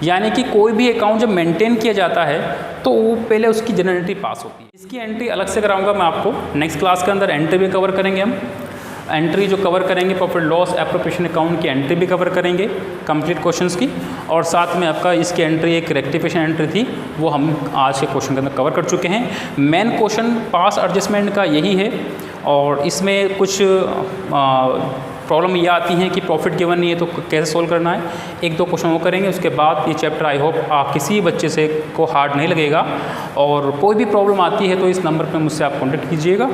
Speaker 1: यानी कि कोई भी अकाउंट जब मेंटेन किया जाता है तो वो पहले उसकी जर्नल एंट्री पास होती है। इसकी एंट्री अलग से कराऊंगा मैं आपको नेक्स्ट क्लास के अंदर। एंट्री भी कवर करेंगे हम, एंट्री जो कवर करेंगे प्रॉफिट लॉस एप्रोप्रिएशन अकाउंट की एंट्री भी कवर करेंगे कंप्लीट क्वेश्चंस की, और साथ में आपका इसकी एंट्री एक रेक्टिफिकेशन एंट्री थी वो हम आज के क्वेश्चन के अंदर कवर कर चुके हैं। मेन क्वेश्चन पास एडजस्टमेंट का यही है, और इसमें कुछ प्रॉब्लम ये आती हैं कि प्रॉफिट गिवन नहीं है तो कैसे सोल्व करना है, 1-2 क्वेश्चन वो करेंगे। उसके बाद ये चैप्टर आई होप किसी बच्चे से को हार्ड नहीं लगेगा, और कोई भी प्रॉब्लम आती है तो इस नंबर पे मुझसे आप कॉन्टेक्ट कीजिएगा।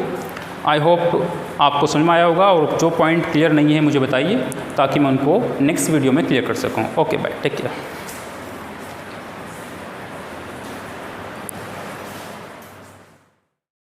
Speaker 1: आई होप आपको समझ में आया होगा, और जो पॉइंट क्लियर नहीं है मुझे बताइए ताकि मैं उनको नेक्स्ट वीडियो में क्लियर कर सकूँ। Okay bye, take care.